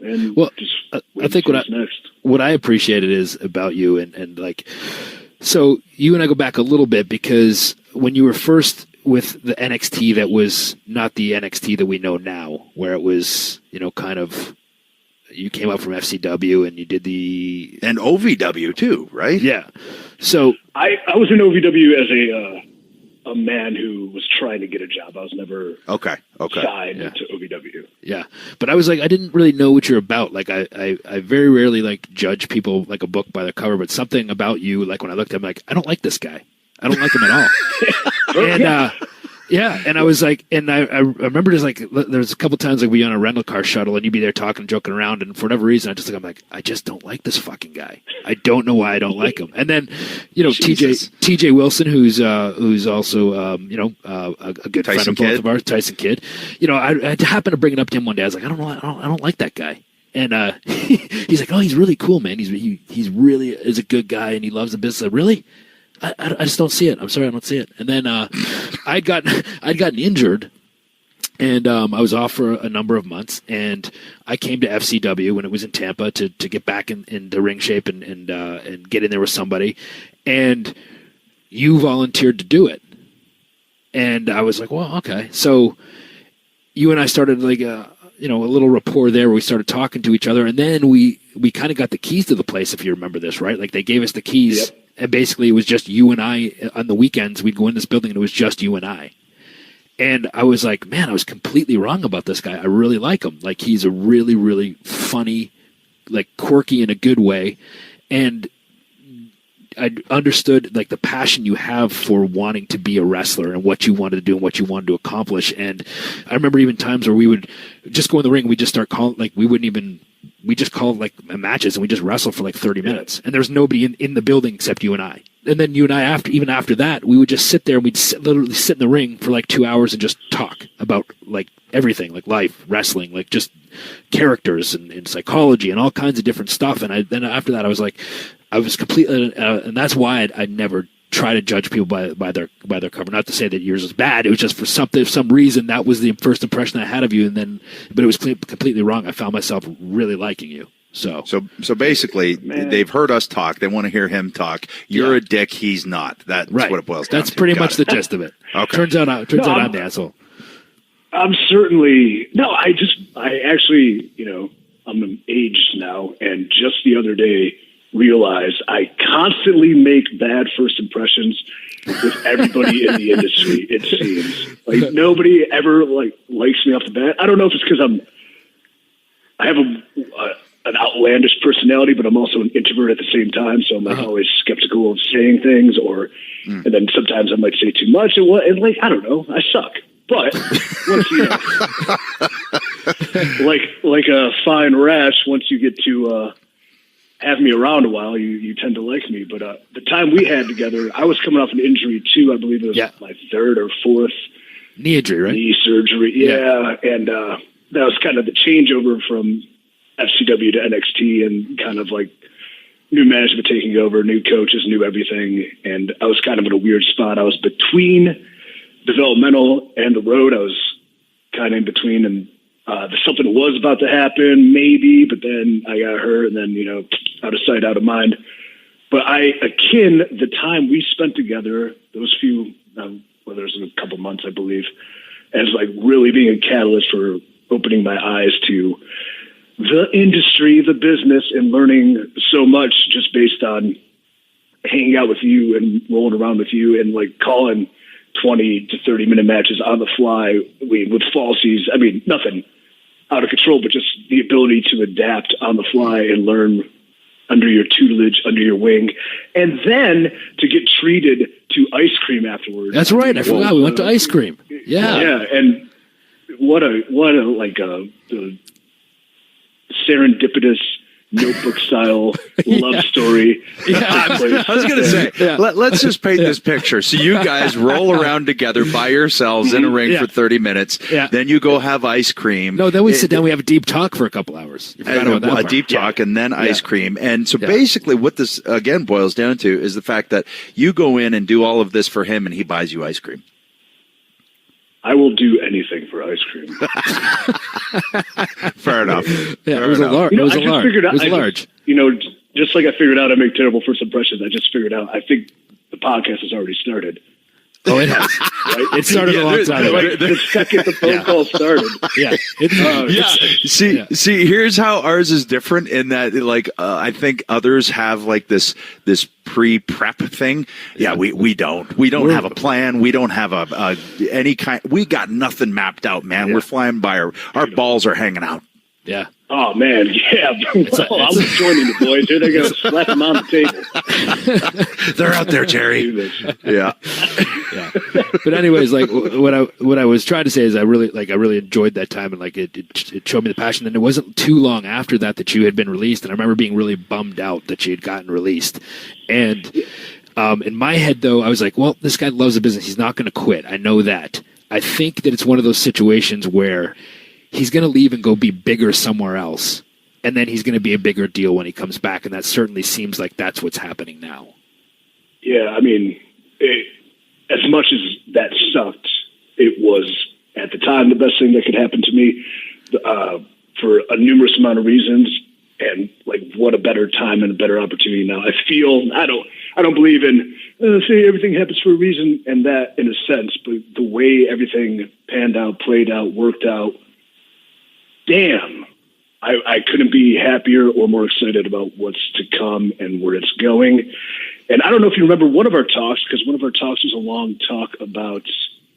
And I think what I appreciated is about you and like, so you and I go back a little bit, because when you were first with the NXT, that was not the NXT that we know now, where it was, kind of, you came up from FCW and you did and OVW too, right? Yeah. So I was in OVW as a man who was trying to get a job. I was never signed to OVW. Yeah. But I was like, I didn't really know what you're about. Like I very rarely like judge people like a book by the cover, but something about you, like when I looked at him, like, I don't like this guy. I don't like him at all. And and I was like, and I remember just like, there's a couple times like we on a rental car shuttle and you'd be there talking, joking around, and for whatever reason, I'm like, I just don't like this fucking guy. I don't know why I don't like him. And then, TJ Wilson, who's also, a good Tyson friend of both of ours, Tyson Kidd. I happened to bring it up to him one day. I was like, I don't like that guy. And he's like, oh, he's really cool, man. He's really is a good guy and he loves the business. Really? I just don't see it. I'm sorry, I don't see it. And then I'd gotten injured, and I was off for a number of months. And I came to FCW when it was in Tampa to get back in the ring shape and get in there with somebody. And you volunteered to do it, and I was like, well, okay. So you and I started like a little rapport there where we started talking to each other, and then we kind of got the keys to the place, if you remember this, right? Like they gave us the keys. Yep. And basically, it was just you and I on the weekends. We'd go in this building, and it was just you and I. And I was like, man, I was completely wrong about this guy. I really like him. Like, he's a really, really funny, like quirky in a good way. And I understood like the passion you have for wanting to be a wrestler and what you wanted to do and what you wanted to accomplish. And I remember even times where we would just go in the ring. We just start calling, like we just called like matches and we just wrestled for like 30 minutes. And there's nobody in the building except you and I. And then you and I, after that, we would just sit there and we'd literally sit in the ring for like 2 hours and just talk about like everything, like life, wrestling, like just characters and psychology and all kinds of different stuff. And then after that, I was like, I was completely, and that's why I never try to judge people by their cover. Not to say that yours was bad. It was just for some reason that was the first impression I had of you, but it was completely wrong. I found myself really liking you. So basically, they've heard us talk. They want to hear him talk. You're a dick. He's not. That's right. What it boils down to. That's pretty much the gist of it. Okay. Turns out I'm the asshole. I'm certainly no. I actually, I'm aged now, and just the other day realized I constantly make bad first impressions with everybody in the industry. It seems like nobody ever likes me off the bat. I don't know if it's because I have an outlandish personality, but I'm also an introvert at the same time. So I'm always skeptical of saying things, and then sometimes I might say too much, and I don't know, I suck. But once like a fine rash, once you get to have me around a while, you tend to like me. But the time we had together, I was coming off an injury too. I believe it was my third or fourth knee injury, right? Knee surgery, yeah. And that was kind of the changeover from FCW to NXT, and kind of like new management taking over, new coaches, new everything. And I was kind of in a weird spot. I was between developmental and the road. I was kind of in between, and something was about to happen, maybe, but then I got hurt, and then, out of sight, out of mind. But I akin the time we spent together, those few, whether it was a couple months, I believe, as like really being a catalyst for opening my eyes to the industry, the business, and learning so much just based on hanging out with you and rolling around with you and like calling 20 to 30 minute matches on the fly with falsies. I mean, nothing out of control, but just the ability to adapt on the fly and learn under your tutelage, under your wing, and then to get treated to ice cream afterwards. That's right. I forgot. We went to ice cream. Yeah. Yeah. And what a the serendipitous notebook style love story. I was going to say, let's just paint this picture. So you guys roll around together by yourselves in a ring for 30 minutes. Yeah. Then you go have ice cream. No, then we sit down. We have a deep talk for a couple hours. You forgot about that part. A deep talk and then ice cream. And so basically what this, again, boils down to is the fact that you go in and do all of this for him and he buys you ice cream. I will do anything for ice cream. Fair enough. Yeah, it was a large. It was large. Just like I figured out I make terrible first impressions, I just figured out I think the podcast has already started. Oh, it has. Right? It started a long time ago. The second the phone call started. Yeah. See, here's how ours is different in that, I think others have this pre-prep thing. Yeah, we don't. We don't have a plan. We don't have any kind. We got nothing mapped out, man. Yeah. We're flying by. Our balls are hanging out. Yeah. Oh, man, yeah. I was joining the boys. Here they go. Slap them on the table. They're out there, Jerry. Yeah. But anyways, what I was trying to say is I really enjoyed that time, and it showed me the passion. And it wasn't too long after that you had been released, and I remember being really bummed out that you had gotten released. And in my head, though, I was like, well, this guy loves the business. He's not going to quit. I know that. I think that it's one of those situations where he's going to leave and go be bigger somewhere else, and then he's going to be a bigger deal when he comes back, and that certainly seems like that's what's happening now. Yeah, I mean, as much as that sucked, it was, at the time, the best thing that could happen to me for a numerous amount of reasons, and, what a better time and a better opportunity now. I feel, I don't believe in, say everything happens for a reason, and that in a sense, but the way everything panned out, played out, worked out, damn, I couldn't be happier or more excited about what's to come and where it's going. And I don't know if you remember one of our talks, because one of our talks was a long talk about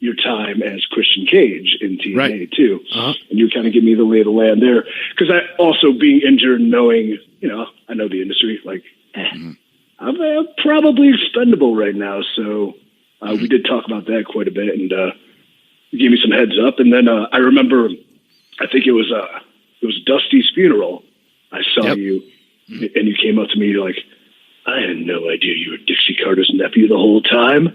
your time as Christian Cage in TNA, too. Uh-huh. And you kind of give me the lay of the land there. Because I also, being injured, knowing, I know the industry, I'm probably expendable right now. So we did talk about that quite a bit, and you gave me some heads up. And then I remember, I think it was Dusty's funeral. I saw you, and you came up to me like, I had no idea you were Dixie Carter's nephew the whole time.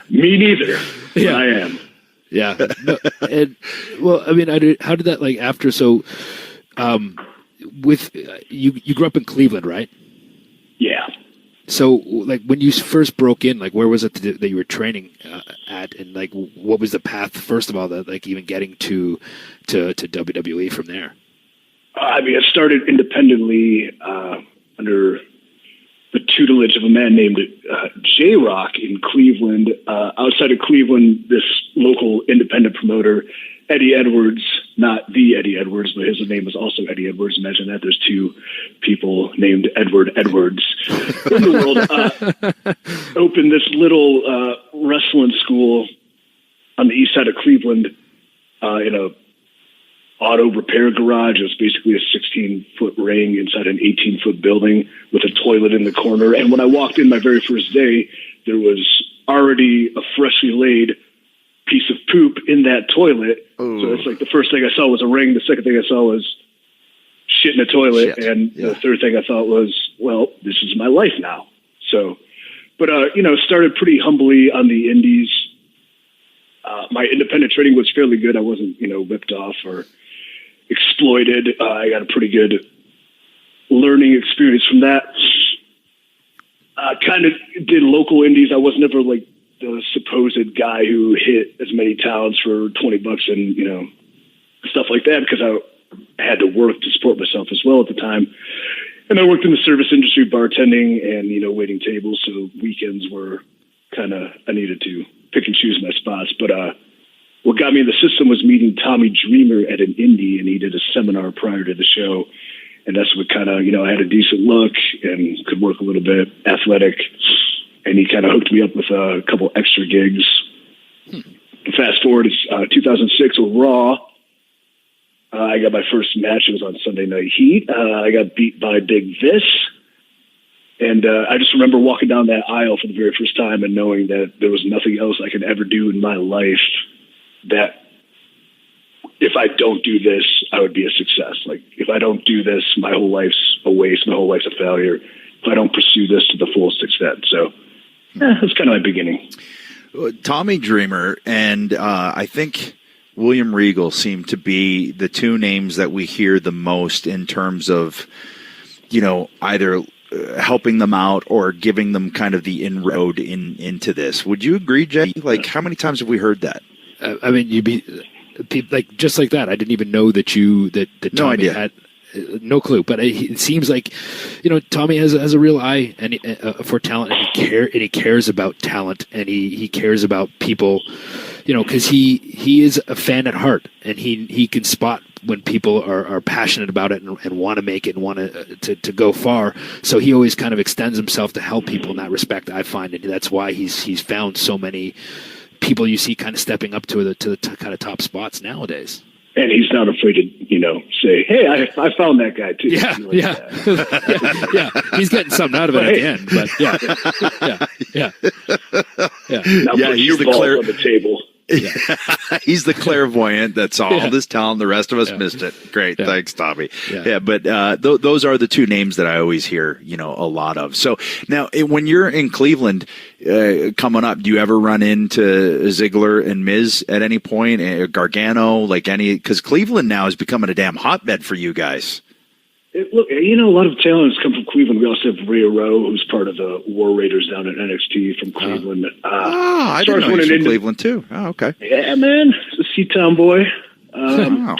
Me neither. Yeah. I am. Yeah. No, and well, I mean, how did that after? So, with you grew up in Cleveland, right? Yeah. So, when you first broke in, where was it that you were training at, and what was the path? First of all, that even getting to WWE from there. I mean, I started independently under the tutelage of a man named J-Rock in Cleveland. Outside of Cleveland, this local independent promoter, Eddie Edwards, not the Eddie Edwards, but his name was also Eddie Edwards. Imagine that. There's two people named Edward Edwards in the world. Opened this little wrestling school on the east side of Cleveland in a auto repair garage. It was basically a 16-foot ring inside an 18-foot building with a toilet in the corner. And when I walked in my very first day, there was already a freshly laid piece of poop in that toilet. Ooh. So it's the first thing I saw was a ring. The second thing I saw was shit in a toilet. Shit. And the third thing I thought was, well, this is my life now. So, but, started pretty humbly on the indies. My independent training was fairly good. I wasn't, ripped off or exploited. I got a pretty good learning experience from that. Kind of did local indies. I was never the supposed guy who hit as many towns for $20 and, stuff like that, because I had to work to support myself as well at the time. And I worked in the service industry, bartending and, waiting tables. So weekends were I needed to pick and choose my spots. But what got me in the system was meeting Tommy Dreamer at an indie, and he did a seminar prior to the show. And that's what I had a decent look and could work a little bit, athletic. And he kind of hooked me up with a couple extra gigs. fast forward, it's 2006 with Raw. I got my first match. It was on Sunday Night Heat. I got beat by Big Vis. And I just remember walking down that aisle for the very first time and knowing that there was nothing else I could ever do in my life, that if I don't do this, I would be a success. Like, if I don't do this, my whole life's a waste. My whole life's a failure. If I don't pursue this to the fullest extent. So that's kind of my beginning. Tommy Dreamer and I think William Regal seem to be the two names that we hear the most in terms of, either helping them out or giving them kind of the inroad into this. Would you agree, Jay? Like, how many times have we heard that? I mean, you'd be like, just like that. I didn't even know that Tommy had no clue. But it seems like, Tommy has a real eye and for talent, and he cares about talent, and he cares about people, because he is a fan at heart, and he can spot when people are passionate about it and want to make it and want to go far. So he always kind of extends himself to help people in that respect, I find. And that's why he's found so many people you see kind of stepping up to the kind of top spots nowadays. And he's not afraid to, say, "Hey, I found that guy too." Yeah. Yeah. He's getting something out of it at the end. But yeah. Now put he's your the balls clear on the table. Yeah. He's the clairvoyant that saw all this talent. The rest of us missed it. Great. Yeah. Thanks, Tommy. Yeah, but those are the two names that I always hear, a lot of. So now when you're in Cleveland coming up, do you ever run into Ziggler and Miz at any point? Gargano, because Cleveland now is becoming a damn hotbed for you guys. Look, a lot of talent has come from Cleveland. We also have Ray Rowe, who's part of the War Raiders down at NXT from Cleveland. I didn't know he was from Cleveland too. Oh, okay. Yeah, man, it's a C-Town boy. Wow.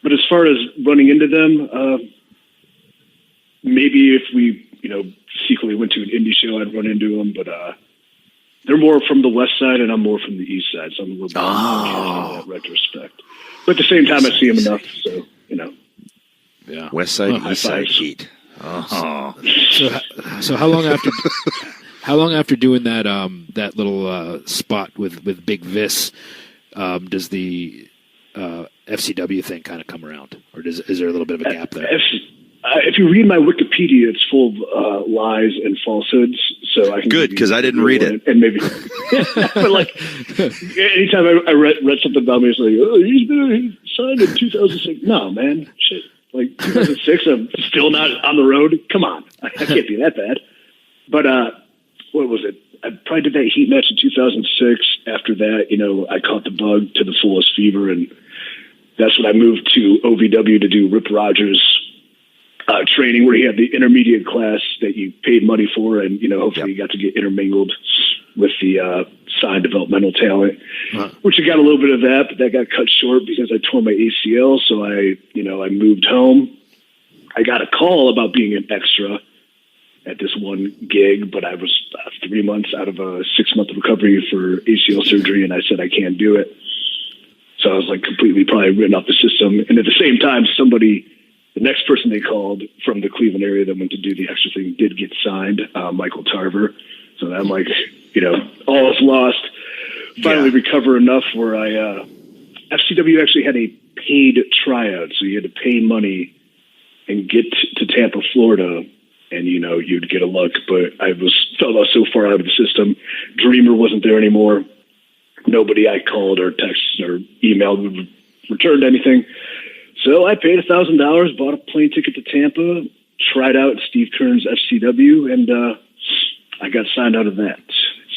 But as far as running into them, maybe if we, secretly went to an indie show, I'd run into them. But they're more from the west side, and I'm more from the east side, so I'm a little bit more in that retrospect. But at the same time, I see them enough, so Yeah. West side, east side heat. Oh. So how long after doing that little spot with Big Vis does the FCW thing kind of come around, or is there a little bit of a gap there? If you read my Wikipedia, it's full of lies and falsehoods. So I can good, because I didn't read it, and maybe. But anytime I read something about me, it's like, oh, he signed in 2006. No, man, shit. 2006, I'm still not on the road. Come on, I can't be that bad. But what was it? I probably did that Heat match in 2006. After that, I caught the bug to the fullest fever, and that's when I moved to OVW to do Rip Rogers training, where he had the intermediate class that you paid money for, and hopefully you got to get intermingled with the signed developmental talent, which I got a little bit of that, but that got cut short because I tore my ACL. So I moved home. I got a call about being an extra at this one gig, but I was 3 months out of a 6-month recovery for ACL surgery, and I said I can't do it. So I was completely probably written off the system. And at the same time, the next person they called from the Cleveland area that went to do the extra thing did get signed, Michael Tarver. So I'm all is lost. Finally recover enough where FCW actually had a paid tryout. So you had to pay money and get to Tampa, Florida, and you'd get a look. But I felt I was so far out of the system. Dreamer wasn't there anymore. Nobody I called or texted or emailed returned anything. So I paid $1,000, bought a plane ticket to Tampa, tried out Steve Kern's FCW, and I got signed out of that.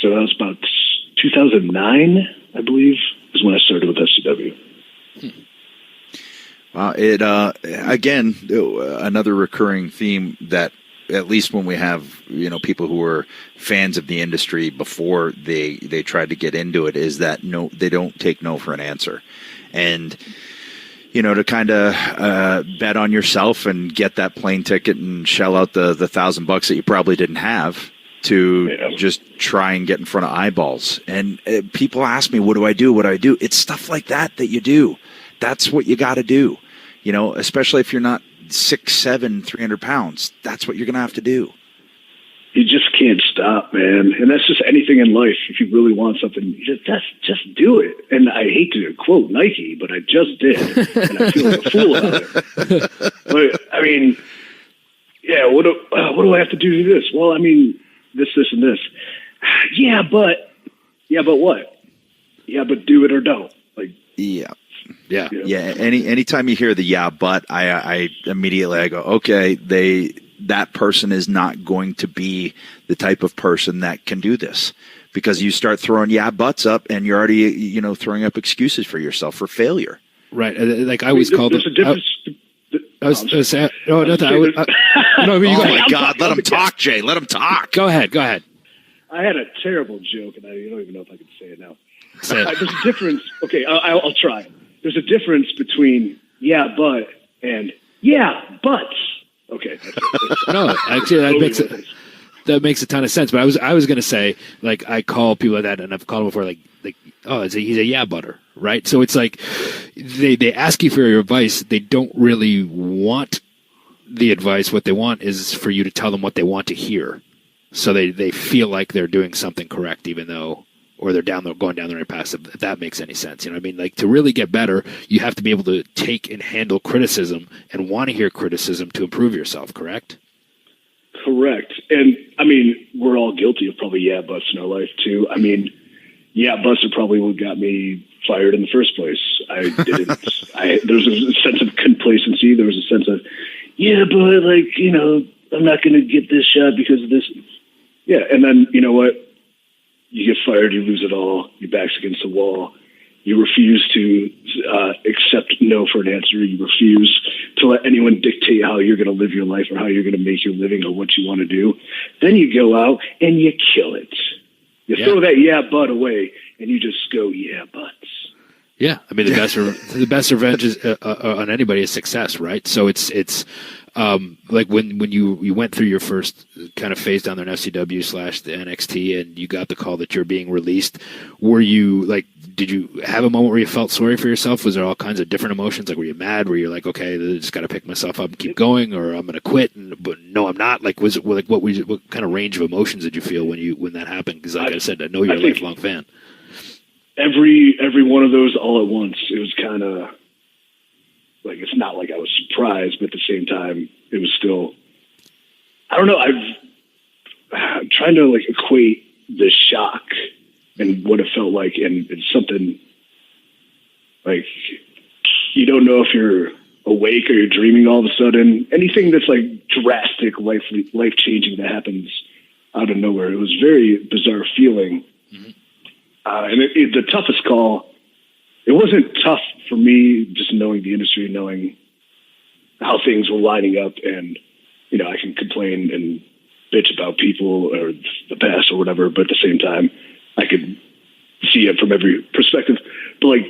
So that was about 2009, I believe, is when I started with FCW. Again, another recurring theme that, at least when we have people who are fans of the industry before they tried to get into it, is that they don't take no for an answer, and to kind of bet on yourself and get that plane ticket and shell out the $1,000 that you probably didn't have to just try and get in front of eyeballs. And people ask me, what do I do? What do I do? It's stuff like that you do. That's what you got to do. Especially if you're not 6'7", 300 pounds. That's what you're going to have to do. you just can't stop, man. And that's just anything in life. If you really want something, just do it. And I hate to quote Nike, but I just did, and I feel like a fool about it. But I mean, yeah, what do I have to do to this? Well, I mean, this, and this. Yeah, but what? Yeah, but do it or don't. Like, yeah. Yeah. Anytime you hear the but, I immediately go, okay, that person is not going to be the type of person that can do this, because you start throwing buts up and you're already, throwing up excuses for yourself for failure. Right. Like I always called it. There's a difference. Oh my God. Let him talk, Jay. Let him talk. Go ahead. I had a terrible joke, and I don't even know if I can say it now. Say it. There's a difference. Okay, I'll try. There's a difference between but and buts. Okay. No, actually, that makes a ton of sense. But I was going to say, like, I call people like that, and I've called them before, like he's a butter, right? So it's like they ask you for your advice. They don't really want the advice. What they want is for you to tell them what they want to hear. So they feel like they're doing something correct, even though, or they're going down the right path. If that makes any sense, I mean, like, to really get better, you have to be able to take and handle criticism and want to hear criticism to improve yourself. Correct? Correct. And I mean, we're all guilty of probably buts in our life too. I mean, buts are probably what got me fired in the first place. I didn't. There was a sense of complacency. There was a sense of, but like, I'm not going to get this shot because of this. Yeah, and then you know what? You get fired, you lose it all. Your back's against the wall. You refuse to accept no for an answer. You refuse to let anyone dictate how you're going to live your life or how you're going to make your living or what you want to do. Then you go out and you kill it. You throw that but away and you just go, buts. Yeah, I mean, the best revenge is, on anybody is success, right? So it's like when you went through your first kind of phase down there in FCW / the NXT, and you got the call that you're being released. Were you like, did you have a moment where you felt sorry for yourself? Was there all kinds of different emotions? Like, were you mad? Were you like, okay, I just got to pick myself up and keep going, or I'm going to quit? But no, I'm not. Like, what kind of range of emotions did you feel when that happened? Because like I said, I know you're a lifelong fan. Every one of those all at once. It was kind of like, it's not like I was surprised, but at the same time, it was still, I don't know. I'm trying to like equate the shock and what it felt like. And it's something like, you don't know if you're awake or you're dreaming all of a sudden. Anything that's like drastic, life changing that happens out of nowhere. It was a very bizarre feeling. Mm-hmm. And the toughest call, it wasn't tough for me just knowing the industry, knowing how things were lining up, and I can complain and bitch about people or the past or whatever, but at the same time I could see it from every perspective. But like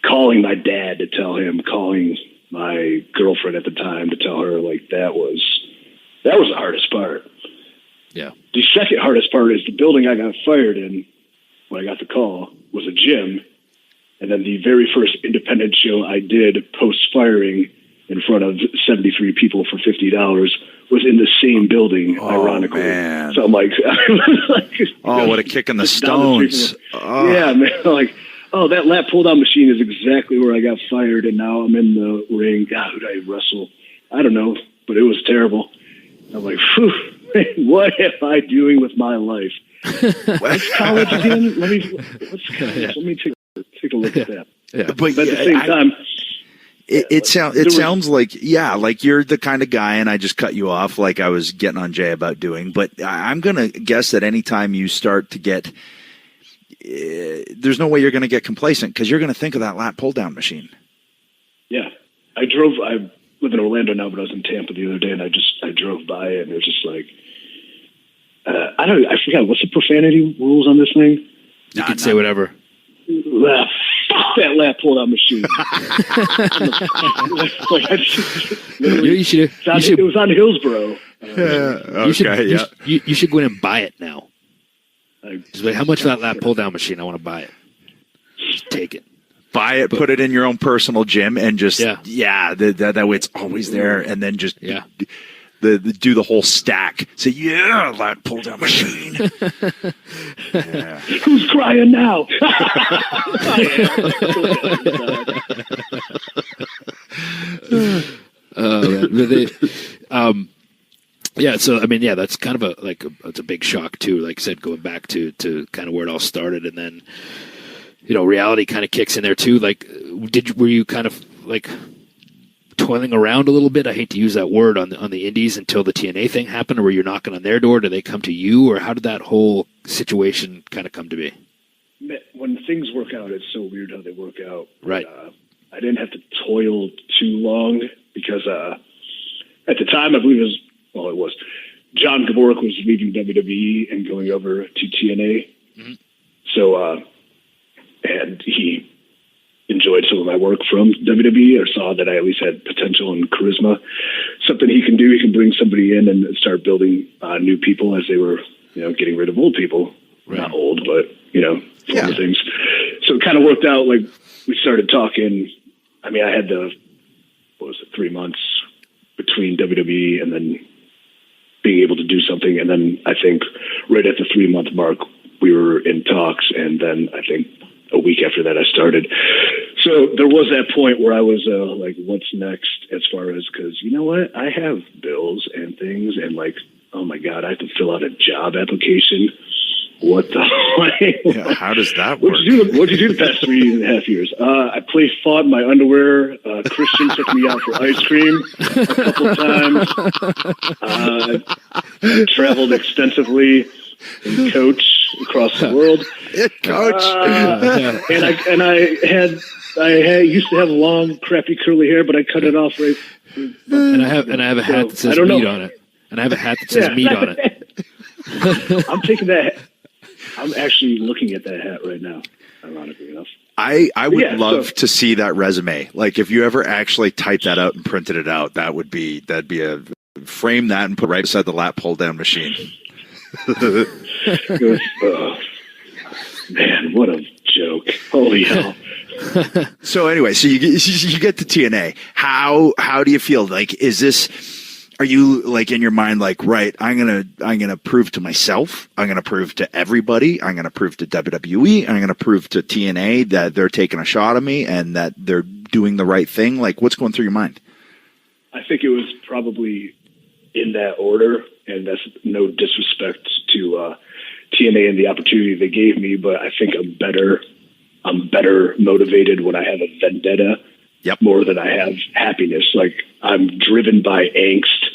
calling my dad to tell him, calling my girlfriend at the time to tell her, like, that was the hardest part. Yeah. The second hardest part is the building I got fired in when I got the call was a gym. And then the very first independent show I did post-firing in front of 73 people for $50 was in the same building, ironically. Man. So I'm like, what a kick in the stones. Yeah, man. Like, that lat pull-down machine is exactly where I got fired, and now I'm in the ring. God, who did I wrestle? I don't know, but it was terrible. I'm like, what am I doing with my life? What's college again? Let me take a look at that. Yeah. But at the same time, it sounds like you're the kind of guy, and I just cut you off like I was getting on Jay about doing. But I'm going to guess that anytime you start to get, there's no way you're going to get complacent, because you're going to think of that lat pull down machine. Yeah, I live in Orlando now, but I was in Tampa the other day, and I drove by it, and it was just like, I forgot, what's the profanity rules on this thing? You can say whatever. Fuck that lat pull-down machine. It was on Hillsborough. You should go in and buy it now. Just like, how much for that lat pull-down machine? I want to buy it. Just take it. Buy it, put it in your own personal gym, and just that way it's always there, and then just do the whole stack. Say, yeah, lat pull down machine. Yeah. Who's crying now? Yeah, so I mean, yeah, that's kind of it's a big shock too. Like I said, going back to kind of where it all started, and then reality kind of kicks in there too. Like, were you kind of like toiling around a little bit? I hate to use that word on the indies until the TNA thing happened, or were you knocking on their door? Did they come to you, or how did that whole situation kind of come to be? When things work out, it's so weird how they work out. Right. I didn't have to toil too long because at the time, I believe it was John Gaborik was leaving WWE and going over to TNA. Mm-hmm. So, and he enjoyed some of my work from WWE, or saw that I at least had potential and charisma. Something he can do, he can bring somebody in and start building new people as they were, getting rid of old people. Right. Not old, but, former things. So it kind of worked out. Like, we started talking. I mean, I had 3 months between WWE and then being able to do something. And then I think right at the 3-month mark, we were in talks. And then I think a week after that, I started. So there was that point where I was like, what's next as far as, because you know what? I have bills and things, and like, oh my God, I have to fill out a job application. What the yeah, how does that work? What'd you do the past 3.5 years? I fought in my underwear. Christian took me out for ice cream a couple times. I traveled extensively and coach across the world. Coach. And I used to have long, crappy, curly hair, but I cut it off right. And I have a hat that says meat on it. And I have a hat that says meat on it. I'm taking that. I'm actually looking at that hat right now, ironically enough. I would love to see that resume. Like, if you ever actually typed that out and printed it out, that'd be frame that and put right beside the lat pull down machine. Man, what a joke. Holy hell. So anyway, so you get to TNA. How do you feel? Like, are you like in your mind like, right, I'm gonna prove to myself, I'm gonna prove to everybody, I'm gonna prove to WWE, I'm gonna prove to TNA that they're taking a shot at me and that they're doing the right thing? Like, what's going through your mind? I think it was probably in that order, and that's no disrespect to TNA and the opportunity they gave me, but I think I'm better motivated when I have a vendetta. Yep. More than I have happiness. Like, I'm driven by angst,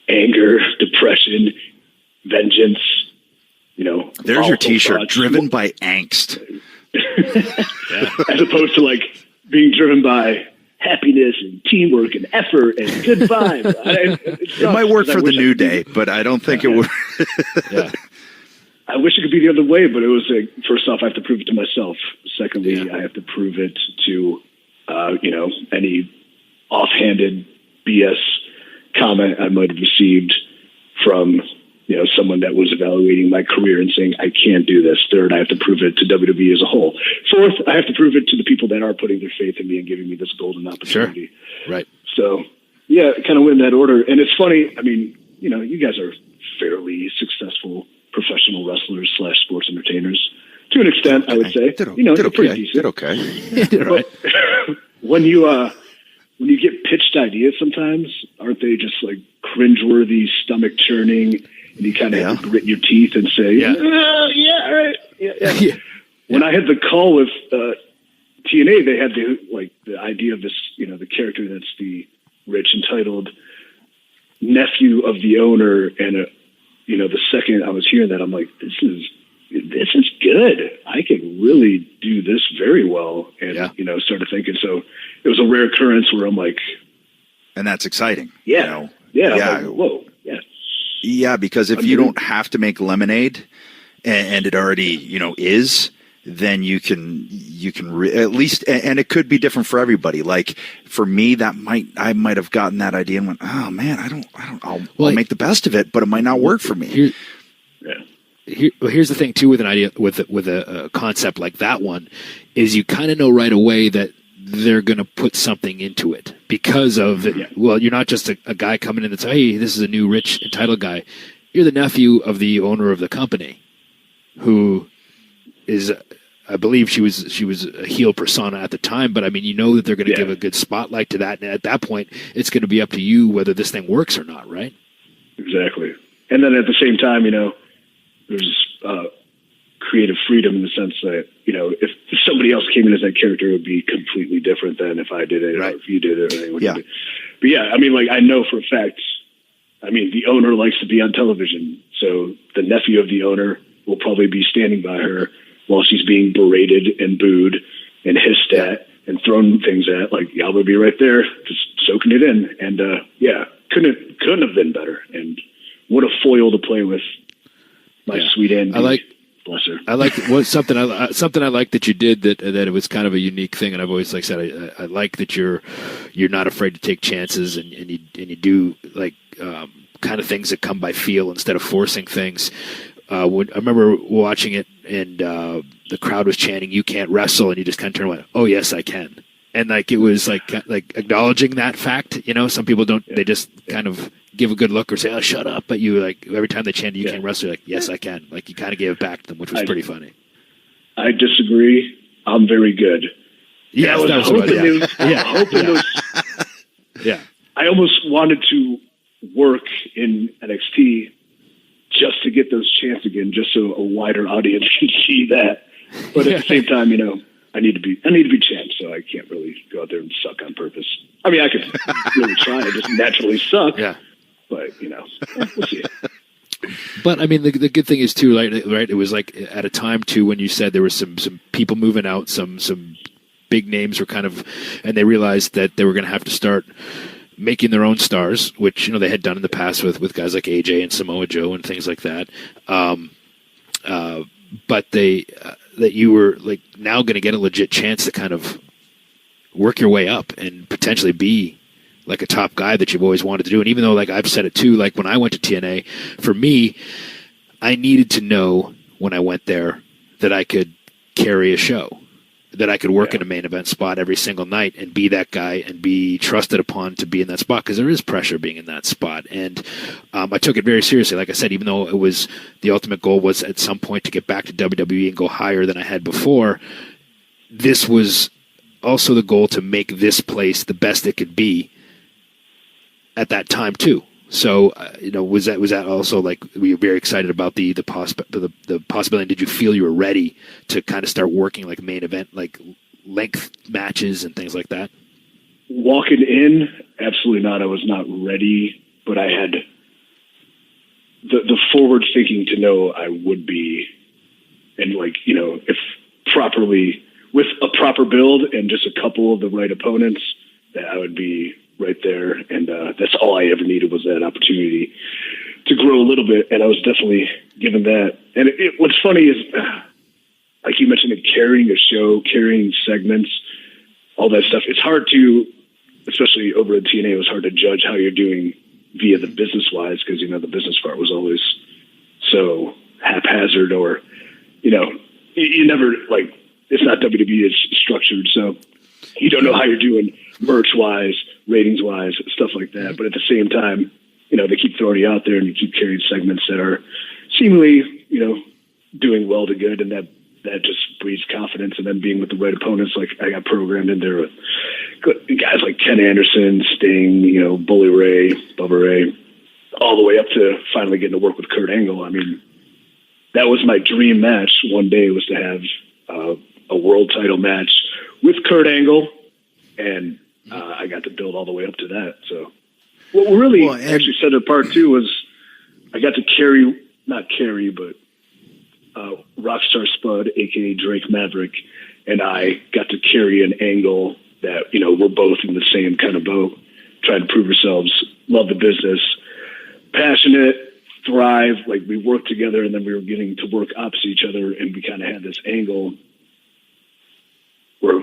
anger, depression, vengeance. There's your T-shirt. Thoughts. Driven by angst. As opposed to like being driven by happiness and teamwork and effort and good vibes. It might work for the New Day, but I don't think it would. Yeah. I wish it could be the other way, but it was like, first off, I have to prove it to myself. Secondly, I have to prove it to any offhanded BS comment I might have received from, someone that was evaluating my career and saying, I can't do this. Third, I have to prove it to WWE as a whole. Fourth, I have to prove it to the people that are putting their faith in me and giving me this golden opportunity. Sure. Right. So, yeah, kind of went in that order. And it's funny. I mean, you guys are fairly successful professional wrestlers / sports entertainers. To an extent, I would say. Did pretty decent. Did okay. Did right. When you get pitched ideas, sometimes aren't they just like cringeworthy, stomach churning, and you kind of have to grit your teeth and say, all right, yeah. When I had the call with TNA, they had the idea of this, the character that's the rich, entitled nephew of the owner, and the second I was hearing that, I'm like, this is good. I can really do this very well. And, started thinking, so it was a rare occurrence where I'm like, and that's exciting. Yeah. Like, whoa. Yeah. Yeah. Because if you don't have to make lemonade and it already, is, then you can at least, and it could be different for everybody. Like for me, I might have gotten that idea and went, oh man, I'll make the best of it, but it might not work for me. Here's the thing too with an idea with a concept like that one is you kind of know right away that they're going to put something into it because of it. Yeah. Well, you're not just a guy coming in and saying, hey, this is a new rich entitled guy. You're the nephew of the owner of the company, who is, I believe she was a heel persona at the time, but I mean, you know that they're going to give a good spotlight to that. And at that point, it's going to be up to you whether this thing works or not, right? Exactly. And then at the same time, there's creative freedom in the sense that, if somebody else came in as that character, it would be completely different than if I did it or if you did it. Or anyone did it. But yeah, I mean, like, I know for a fact, the owner likes to be on television. So the nephew of the owner will probably be standing by her while she's being berated and booed and hissed at and thrown things at. Like, Yal would be right there just soaking it in. And, couldn't have been better. And what a foil to play with. My sweet Andy. Bless her. I like something I like that you did that it was kind of a unique thing, and I've always said I like that you're not afraid to take chances and you do like kind of things that come by feel instead of forcing things. I remember watching it and the crowd was chanting, "You can't wrestle," and you just kind of turned and went, "Oh yes, I can." And like it was like acknowledging that fact. Some people don't. They just kind of give a good look or say, "Oh, shut up!" But you like every time they chanted, "You can't wrestle," you're like, "Yes, I can." Like you kind of gave it back to them, which was pretty funny. I disagree. I'm very good. Yeah, I was hoping those. Yeah. I almost wanted to work in NXT just to get those chants again, just so a wider audience can see that. But at the same time, I need to be champ, so I can't really go out there and suck on purpose. I mean, I could really try. I just naturally suck. Yeah. But, we'll see. But I mean, the good thing is too, right? It was like at a time too when you said there was some people moving out, some big names were kind of, and they realized that they were going to have to start making their own stars, which they had done in the past with guys like AJ and Samoa Joe and things like that. But that you were like now going to get a legit chance to kind of work your way up and potentially be like a top guy that you've always wanted to do. And even though, like I've said it too, like when I went to TNA, for me, I needed to know when I went there that I could carry a show, that I could work in a main event spot every single night and be that guy and be trusted upon to be in that spot, because there is pressure being in that spot. And I took it very seriously. Like I said, even though it was the ultimate goal was at some point to get back to WWE and go higher than I had before, this was also the goal to make this place the best it could be at that time too. So, was that also like, were you very excited about the possibility? Did you feel you were ready to kind of start working like main event, like length matches and things like that? Walking in, absolutely not. I was not ready, but I had the forward thinking to know I would be, and like, if properly with a proper build and just a couple of the right opponents, that I would be right there. And that's all I ever needed was that opportunity to grow a little bit. And I was definitely given that. And what's funny is, like you mentioned, carrying a show, carrying segments, all that stuff. It's hard to, especially over at TNA, it was hard to judge how you're doing via the business wise, because, the business part was always so haphazard, or, you never, like, it's not WWE, it's structured. So you don't know how you're doing merch-wise, ratings-wise, stuff like that. But at the same time, they keep throwing you out there, and you keep carrying segments that are seemingly, doing well to good, and that just breeds confidence. And then being with the right opponents, like I got programmed in there with guys like Ken Anderson, Sting, Bully Ray, Bubba Ray, all the way up to finally getting to work with Kurt Angle. I mean, that was my dream match one day, was to have a world title match with Kurt Angle, and I got to build all the way up to that. So what really actually set it apart too was I got to not carry, but Rockstar Spud, aka Drake Maverick, and I got to carry an angle that, we're both in the same kind of boat, trying to prove ourselves, love the business, passionate, thrive. Like, we worked together, and then we were getting to work opposite each other, and we kind of had this angle where,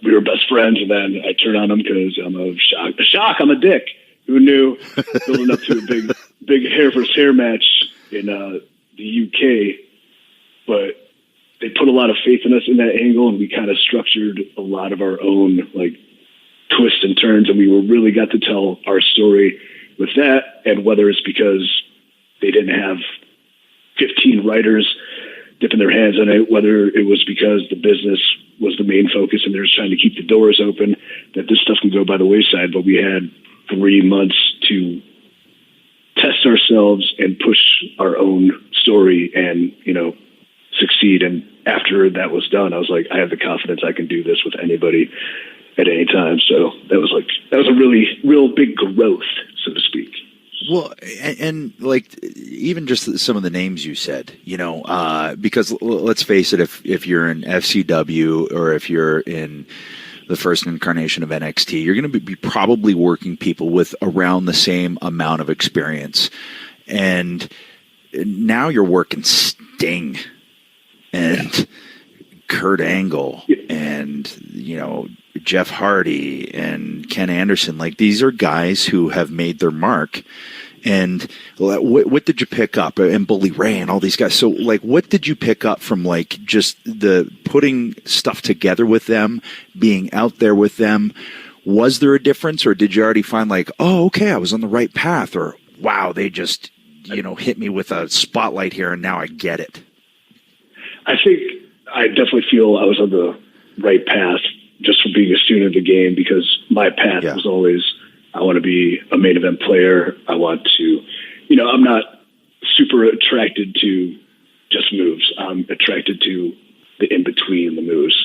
we were best friends, and then I turn on him because I'm a shock. I'm a dick. Who knew? Building up to a big hair versus hair match in the UK, but they put a lot of faith in us in that angle, and we kind of structured a lot of our own like twists and turns, and we really got to tell our story with that. And whether it's because they didn't have 15 writers dipping their hands in it, whether it was because the business was the main focus and they're just trying to keep the doors open, that this stuff can go by the wayside. But we had 3 months to test ourselves and push our own story and, succeed. And after that was done, I was like, I have the confidence I can do this with anybody at any time. So that was a really real big growth, so to speak. Well, and like even just some of the names you said, because let's face it, if you're in FCW or if you're in the first incarnation of NXT, you're going to be probably working people with around the same amount of experience. And now you're working Sting and Kurt Angle and, Jeff Hardy and Ken Anderson. Like, these are guys who have made their mark. And what did you pick up? And Bully Ray and all these guys. So, like, what did you pick up from, like, just the putting stuff together with them, being out there with them? Was there a difference, or did you already find, like, oh, okay, I was on the right path, or wow, they just, hit me with a spotlight here and now I get it? I think I definitely feel I was on the right path just for being a student of the game, because my path was always, I want to be a main event player. I want to, I'm not super attracted to just moves. I'm attracted to the in-between the moves.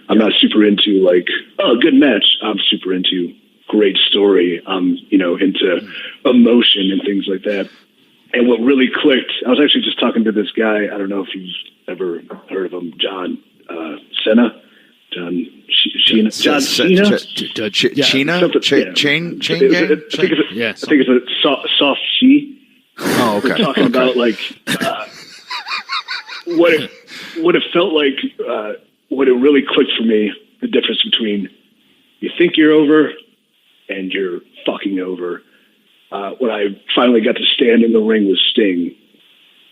I'm not super into like, oh, good match. I'm super into great story. I'm, into emotion and things like that. And what really clicked, I was actually just talking to this guy. I don't know if you've ever heard of him, John Cena. John Cena. Chain gang? Yeah. I think it's a soft she. Oh, okay. We're talking about like what it felt like, what it really clicked for me, the difference between you think you're over and you're fucking over. When I finally got to stand in the ring with Sting,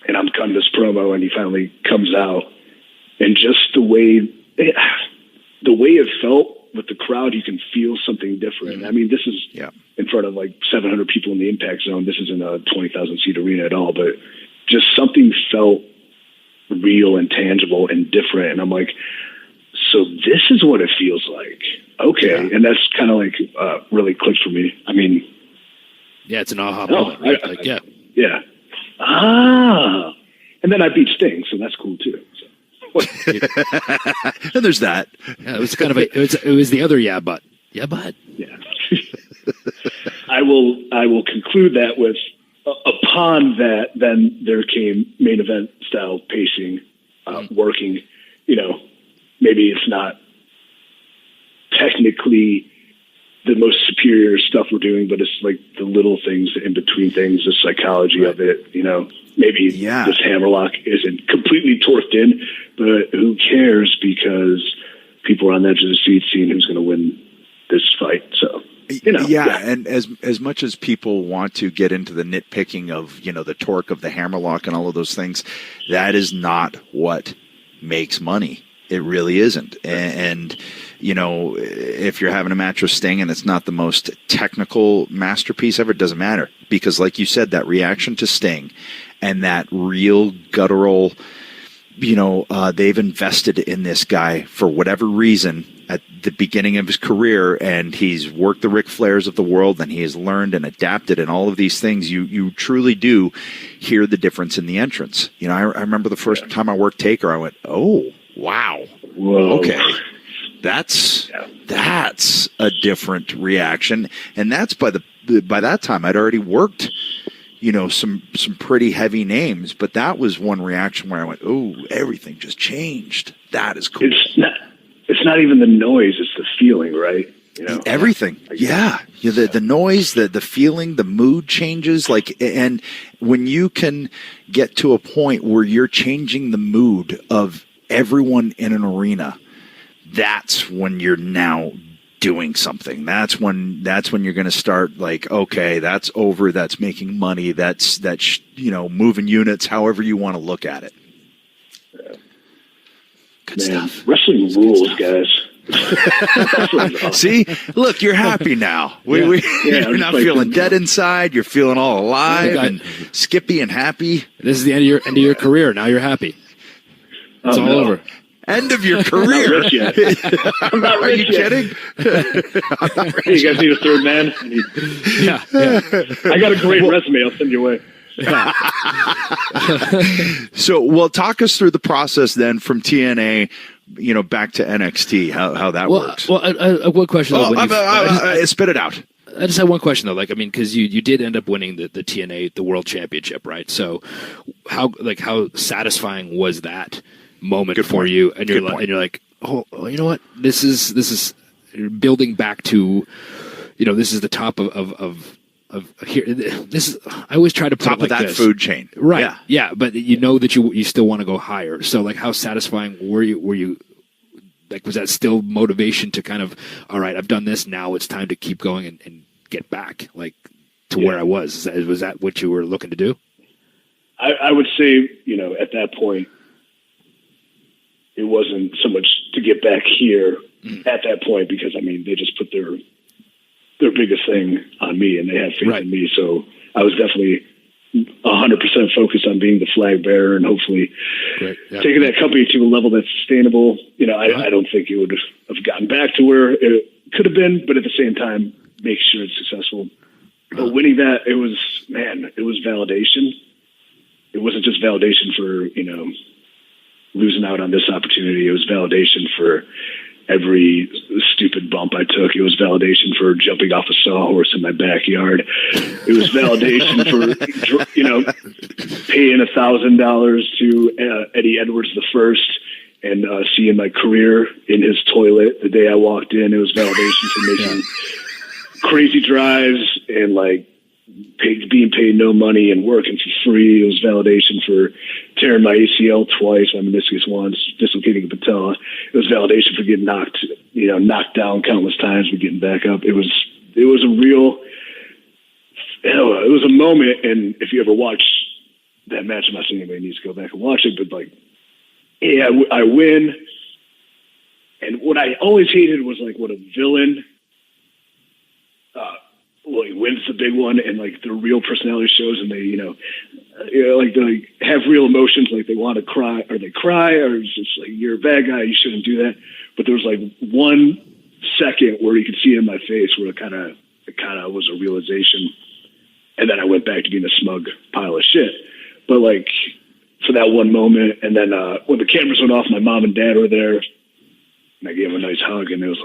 and I'm cutting this promo, and he finally comes out, and just the way it felt with the crowd, you can feel something different. I mean, this is in front of like 700 people in the Impact Zone. This isn't a 20,000 seat arena at all, but just something felt real and tangible and different. And I'm like, so this is what it feels like. Okay. Yeah. And that's kind of like really clicked for me. I mean, yeah, it's an aha moment, right? Yeah. Ah. And then I beat Sting, so that's cool too. And there's that. Yeah, it was kind of it was the other but. Yeah. I will conclude that with upon that, then there came main event style pacing, working. Maybe it's not technically the most superior stuff we're doing, but it's like the little things in between things, the psychology of it, maybe this hammerlock isn't completely torqued in, but who cares, because people are on the edge of the seat seeing who's going to win this fight. So, and as much as people want to get into the nitpicking of, the torque of the hammerlock and all of those things, that is not what makes money. It really isn't. And if you're having a match with Sting and it's not the most technical masterpiece ever, it doesn't matter. Because like you said, that reaction to Sting and that real guttural, they've invested in this guy for whatever reason at the beginning of his career, and he's worked the Ric Flairs of the world, and he has learned and adapted and all of these things. You truly do hear the difference in the entrance. I remember the first time I worked Taker, I went, oh, wow. Whoa. Okay. That's a different reaction. And that's by that time I'd already worked, some pretty heavy names, but that was one reaction where I went, oh, everything just changed. That is cool. It's not even the noise, it's the feeling, right? Everything. The noise, the feeling, the mood changes. And when you can get to a point where you're changing the mood of everyone in an arena, that's when you're now doing something. That's when you're going to start like, okay, that's over. That's making money. That's moving units, however you want to look at it. Good stuff. Wrestling rules, guys. See, look, you're happy now. You're not feeling dead inside. You're feeling all alive and skippy and happy. This is the end of your career. Now you're happy. It's all over. End of your career. I'm not Are rich you yet. kidding? Hey, you guys need a third man? Yeah. I got a great resume. I'll send you away. So, well, talk us through the process then from TNA, back to NXT. How that works. Well, one question. Spit it out. I just had one question though. Because you did end up winning the TNA, the World Championship, right? So, how satisfying was that moment for you? And you're like, oh, you know what? This is building back to, this is the top of here. This is, I always try to put top it like of that this. food chain, right? Yeah, but that you still want to go higher. So, how satisfying were you? Was that still motivation to kind of, all right, I've done this, now it's time to keep going and get back, to where I was? Was that what you were looking to do? I would say, at that point, it wasn't so much to get back here at that point, because, they just put their biggest thing on me, and they had faith in me. So I was definitely 100% focused on being the flag bearer and hopefully taking that company to a level that's sustainable. I don't think it would have gotten back to where it could have been, but at the same time, make sure it's successful. But winning that, it was validation. It wasn't just validation for, losing out on this opportunity. It was validation for every stupid bump I took. It was validation for jumping off a sawhorse in my backyard. It was validation for, paying $1,000 to Eddie Edwards the First and seeing my career in his toilet the day I walked in. It was validation for making crazy drives and being paid no money and working for free. It was validation for tearing my ACL twice, my meniscus once, dislocating a patella. It was validation for getting knocked down countless times, but getting back up. It was a real, it was a moment. And if you ever watch that match, I'm not saying anybody needs to go back and watch it, but I win. And what I always hated was what a villain, he wins the big one, and their real personality shows, and they, they have real emotions, they want to cry, or they cry, or it's just you're a bad guy, you shouldn't do that. But there was 1 second where you could see it in my face where it kind of was a realization, and then I went back to being a smug pile of shit. But for that one moment, and then when the cameras went off, my mom and dad were there, and I gave them a nice hug, and it was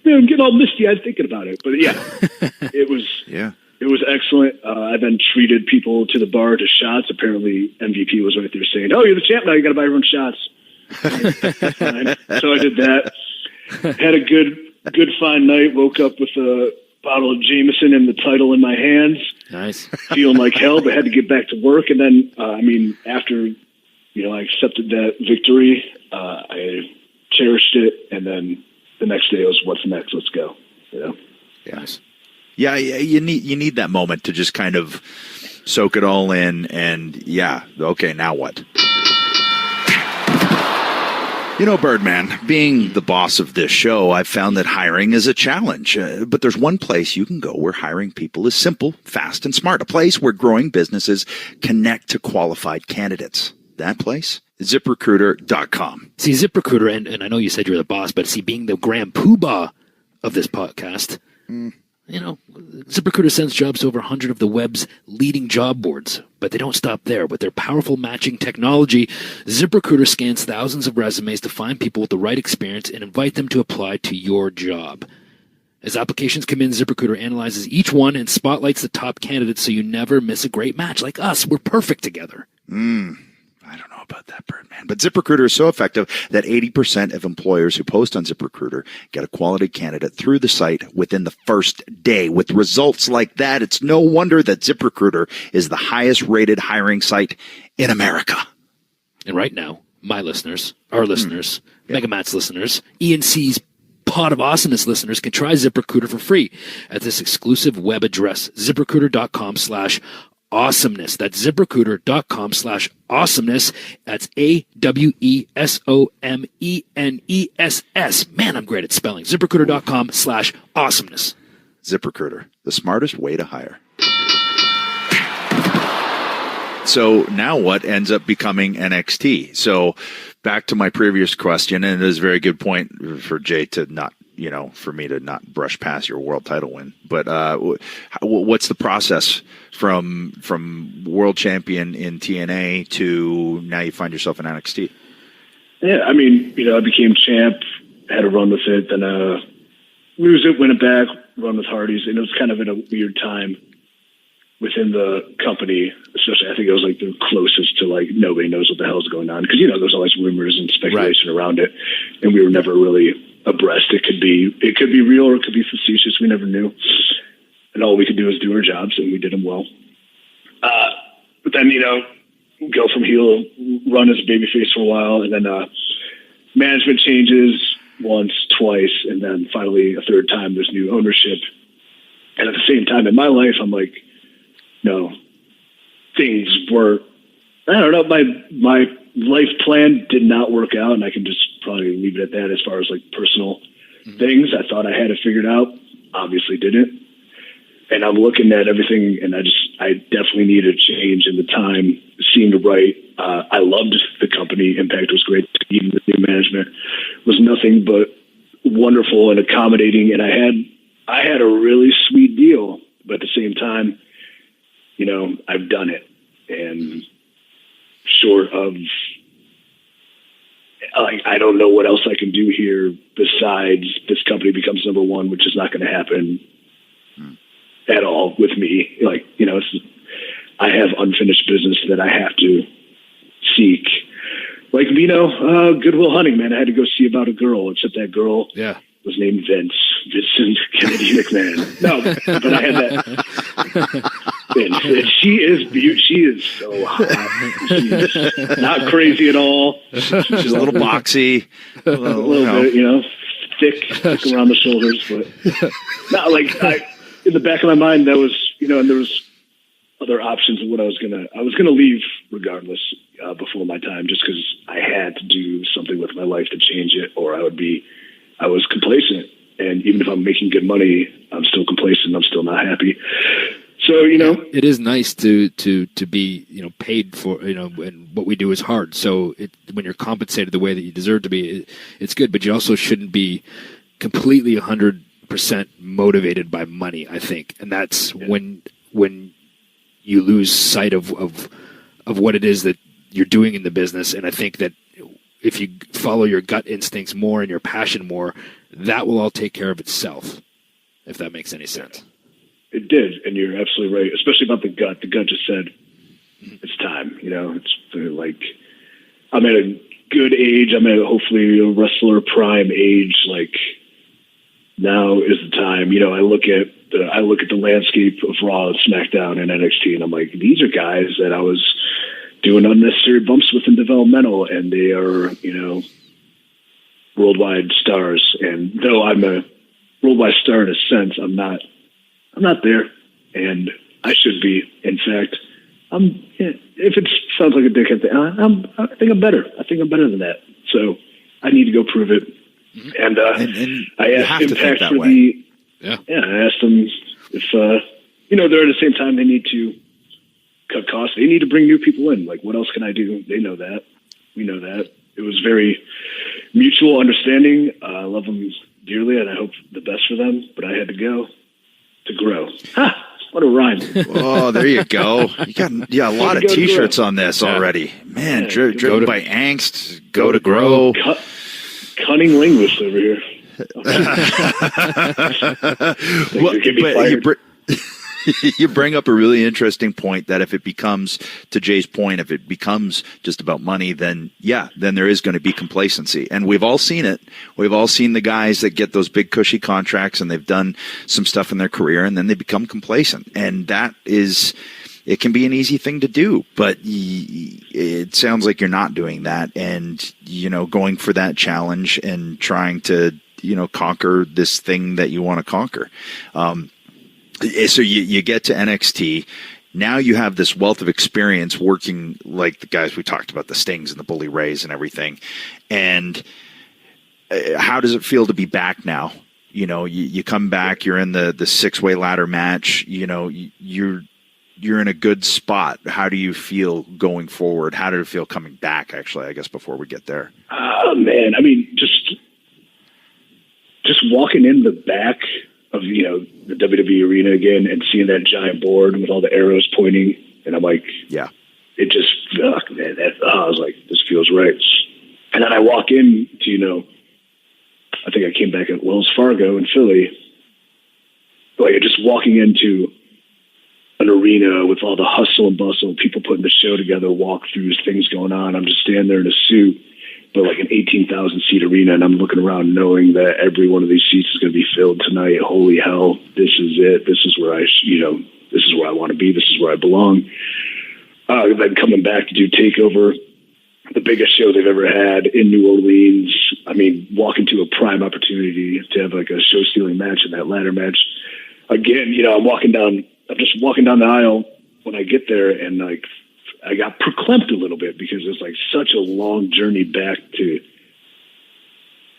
man, I'm getting all misty-eyed thinking about it. But it was excellent. I then treated people to the bar to shots. Apparently MVP was right there saying, "Oh, you're the champ now, you got to buy everyone shots." So I did that. Had a good fine night. Woke up with a bottle of Jameson and the title in my hands. Nice. Feeling like hell, but had to get back to work. And then, after, I accepted that victory, I cherished it. And then the next day was, what's next? Let's go. Yes. Yeah. You need that moment to just kind of soak it all in. And okay, now what? Birdman, being the boss of this show, I've found that hiring is a challenge. But there's one place you can go where hiring people is simple, fast, and smart. A place where growing businesses connect to qualified candidates. That place? ZipRecruiter.com. See, ZipRecruiter, and I know you said you're the boss, but being the grand poobah of this podcast, ZipRecruiter sends jobs to over 100 of the web's leading job boards, but they don't stop there. With their powerful matching technology, ZipRecruiter scans thousands of resumes to find people with the right experience and invite them to apply to your job. As applications come in, ZipRecruiter analyzes each one and spotlights the top candidates so you never miss a great match. Like us, we're perfect together. I don't know about that, Birdman. But ZipRecruiter is so effective that 80% of employers who post on ZipRecruiter get a quality candidate through the site within the first day. With results like that, it's no wonder that ZipRecruiter is the highest rated hiring site in America. And right now, my listeners, our listeners, Mega Matt's listeners, E&C's Pod of Awesomeness listeners can try ZipRecruiter for free at this exclusive web address, ZipRecruiter.com/awesome. Awesomeness. That's ZipRecruiter.com/awesomeness. That's AWESOMENESS. Man, I'm great at spelling. ZipRecruiter.com/awesomeness. ZipRecruiter, the smartest way to hire. So now what ends up becoming NXT? So back to my previous question, and it is a very good point for Jay to not, for me to not brush past your world title win. But what's the process from world champion in TNA to now you find yourself in NXT? Yeah, I mean, I became champ, had a run with it, then lose it, win it back, run with Hardys, and it was kind of in a weird time within the company, especially. I think it was like the closest to like nobody knows what the hell's going on because there's always rumors and speculation around it, and we were never really abreast. It could be real or it could be facetious. We never knew, and all we could do was do our jobs, and we did them well. But then go from heel, run as a babyface for a while, and then management changes once, twice, and then finally a third time. There's new ownership, and at the same time in my life, I'm like, no, things were, I don't know, my life plan did not work out, and I can just probably leave it at that as far as like personal things. I thought I had it figured out, obviously didn't. And I'm looking at everything, and I definitely needed a change, and the time seemed right. I loved the company. Impact was great. Even the new management was nothing but wonderful and accommodating, and I had a really sweet deal, but at the same time, I've done it, and short of, I don't know what else I can do here besides this company becomes number one, which is not going to happen at all with me. I have unfinished business that I have to seek. Like, Goodwill Hunting, man, I had to go see about a girl, except that girl was named Vincent Kennedy McMahon. No, but I had that. And she is so hot. She's not crazy at all. She's a little boxy, a little bit, thick around the shoulders, but not like in the back of my mind that was, and there was other options of what I was gonna leave regardless before my time, just because I had to do something with my life to change it, or I was complacent. And even if I'm making good money, I'm still complacent. I'm still not happy. So, it is nice to be, paid for, and what we do is hard. So when you're compensated the way that you deserve to be, it's good, but you also shouldn't be completely 100% motivated by money, I think. And that's when you lose sight of what it is that you're doing in the business. And I think that if you follow your gut instincts more and your passion more, that will all take care of itself, if that makes any sense. It did, and you're absolutely right, especially about the gut. The gut just said, it's time. It's like, I'm at a good age. I'm at hopefully a wrestler prime age. Like, now is the time. I look at the landscape of Raw and SmackDown and NXT, and I'm like, these are guys that I was doing unnecessary bumps with in developmental, and they are, worldwide stars. And though I'm a worldwide star in a sense, I'm not there, and I should be. In fact, if it sounds like a dickhead thing, I think I'm better. I think I'm better than that. So I need to go prove it. And I asked Impact for I asked them if they're at the same time they need to cut costs. They need to bring new people in. Like, what else can I do? They know that. We know that. It was very mutual understanding. I love them dearly, and I hope the best for them. But I had to go to grow. Ha! What a rhyme. Oh, there you go. You got a lot of T-shirts on this already. Man, driven by angst, go to grow. Cunning linguist over here. You bring up a really interesting point that if it becomes, to Jay's point, if it becomes just about money, then there is going to be complacency. And we've all seen it. We've all seen the guys that get those big cushy contracts and they've done some stuff in their career and then they become complacent. And it can be an easy thing to do, but it sounds like you're not doing that and, going for that challenge and trying to, conquer this thing that you want to conquer. So you get to NXT, Now you have this wealth of experience working like the guys we talked about, the Stings and the Bully Rays and everything. And how does it feel to be back now? You know, you come back, you're in the 6-way ladder match, you know, you're in a good spot. How do you feel going forward? How did it feel coming back, actually, I guess, before we get there? Oh, man. I mean, just walking in the back of, you know, the WWE arena again and seeing that giant board with all the arrows pointing. And I'm like, yeah, it just, fuck, man. I was like, this feels right. And then I walk in to, you know, I think I came back at Wells Fargo in Philly. Like, just walking into an arena with all the hustle and bustle, people putting the show together, walkthroughs, things going on. I'm just standing there in a suit, but like an 18,000 seat arena, and I'm looking around knowing that every one of these seats is going to be filled tonight. Holy hell, this is it. This is where this is where I want to be. This is where I belong. Then coming back to do TakeOver, the biggest show they've ever had in New Orleans. I mean, walking to a prime opportunity to have like a show-stealing match in that ladder match. Again, you know, I'm just walking down the aisle when I get there, and like I got verklempt a little bit because it's like such a long journey back to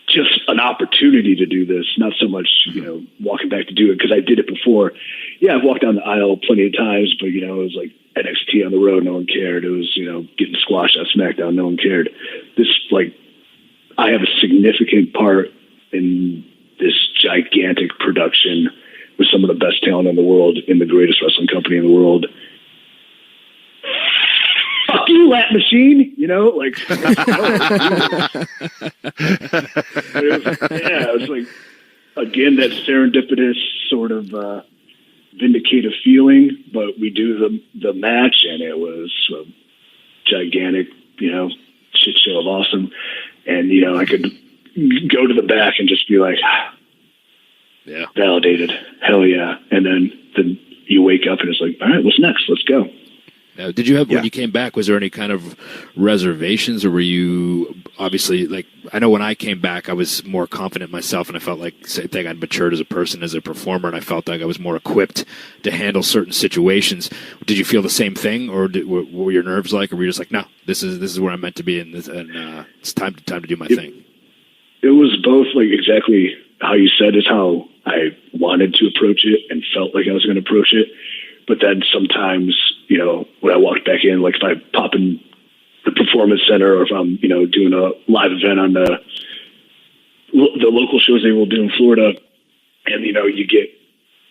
just an opportunity to do this, not so much, you know, walking back to do it because I did it before. Yeah, I've walked down the aisle plenty of times, but, you know, it was like NXT on the road, no one cared. It was, you know, getting squashed on SmackDown, no one cared. This, like, I have a significant part in this gigantic production with some of the best talent in the world, in the greatest wrestling company in the world. Fuck you, Lat Machine, you know, like, it was like, again, that serendipitous sort of vindicative feeling, but we do the match, and it was a gigantic, you know, shit show of awesome. And, you know, I could go to the back and just be like, yeah, validated, hell yeah. And then you wake up and it's like, all right, what's next? Let's go. Now, did you have, when you came back, was there any kind of reservations, or were you obviously, like, I know when I came back, I was more confident myself, and I felt like, I think I'd matured as a person, as a performer, and I felt like I was more equipped to handle certain situations. Did you feel the same thing, or what were your nerves like, or were you just like, no, this is where I'm meant to be, and it's time to do my thing? It was both, like, exactly how you said is how I wanted to approach it and felt like I was going to approach it. But then sometimes, you know, when I walked back in, like if I pop in the Performance Center, or if I'm, you know, doing a live event on the local shows they will do in Florida, and, you know, you get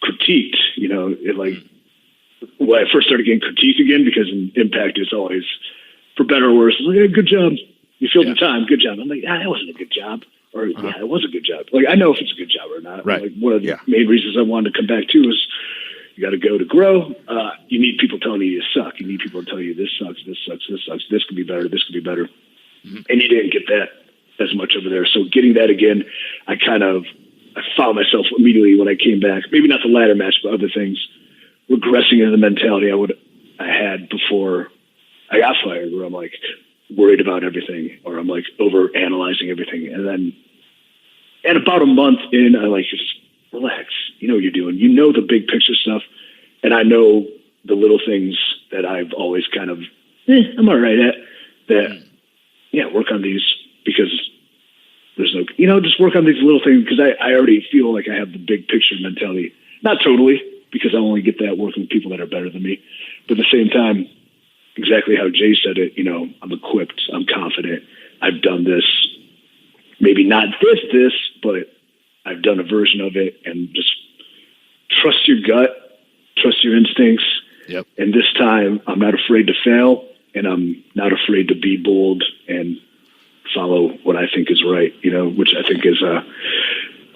critiqued, you know, it like, when I first started getting critiqued again, because in Impact it's always, for better or worse, it's like, hey, good job. You filled the time. Good job. I'm like, that wasn't a good job. Or, yeah, it was a good job. Like, I know if it's a good job or not. Right. Like, one of the main reasons I wanted to come back too is, you got to go to grow. You need people telling you suck. You need people to tell you this sucks, this sucks, this sucks. This could be better. This could be better. Mm-hmm. And you didn't get that as much over there. So getting that again, I found myself immediately when I came back. Maybe not the ladder match, but other things, regressing into the mentality I had before I got fired, where I'm like worried about everything, or I'm like over analyzing everything. And then at about a month in, I like just relax. You know what you're doing. You know the big picture stuff, and I know the little things that I've always kind of, I'm all right at. That, work on these, because there's no, you know, just work on these little things, because I already feel like I have the big picture mentality. Not totally, because I only get that working with people that are better than me, but at the same time, exactly how Jay said it, you know, I'm equipped, I'm confident, I've done this, maybe not this, but I've done a version of it, and just trust your gut, trust your instincts. Yep. And this time I'm not afraid to fail, and I'm not afraid to be bold and follow what I think is right, you know, which I think is a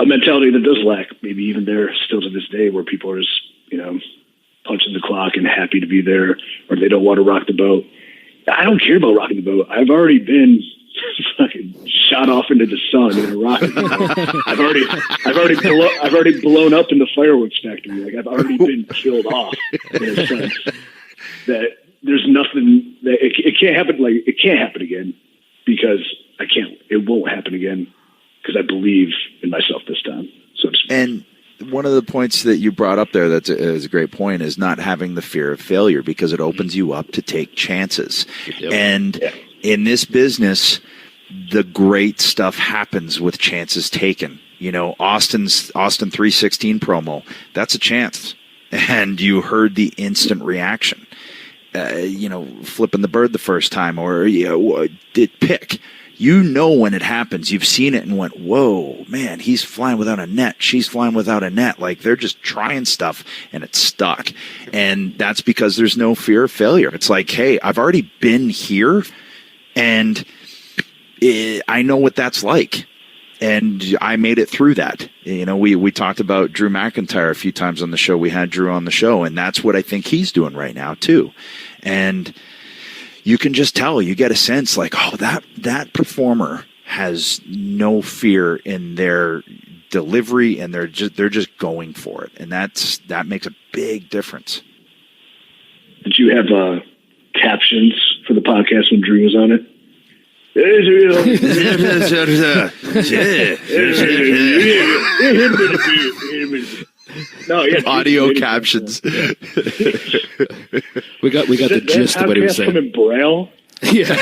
mentality that does lack, maybe even there still to this day, where people are just, you know, punching the clock and happy to be there, or they don't want to rock the boat. I don't care about rocking the boat. I've already been fucking shot off into the sun in a rocket. You know? I've already blown up in the fireworks factory. Like, I've already been killed off, in a sense that there's nothing that it can't happen. Like, it can't happen again, because it won't happen again, because I believe in myself this time. So to speak. And one of the points that you brought up there is a great point is not having the fear of failure because it opens you up to take chances. Yep. And in this business, the great stuff happens with chances taken. You know, Austin 316 promo, that's a chance. And you heard the instant reaction. Flipping the bird the first time or did pick. You know when it happens. You've seen it and went, whoa, man, he's flying without a net. She's flying without a net. Like, they're just trying stuff, and it's stuck. And that's because there's no fear of failure. It's like, hey, I've already been here, and I know what that's like. And I made it through that. You know, we talked about Drew McIntyre a few times on the show. We had Drew on the show, and that's what I think he's doing right now, too. And you can just tell, you get a sense like, oh, that performer has no fear in their delivery, and they're just going for it, and that makes a big difference. Did you have captions for the podcast when Drew was on it? No, yeah, audio captions. we got the gist of what he was saying. In Braille. Yeah.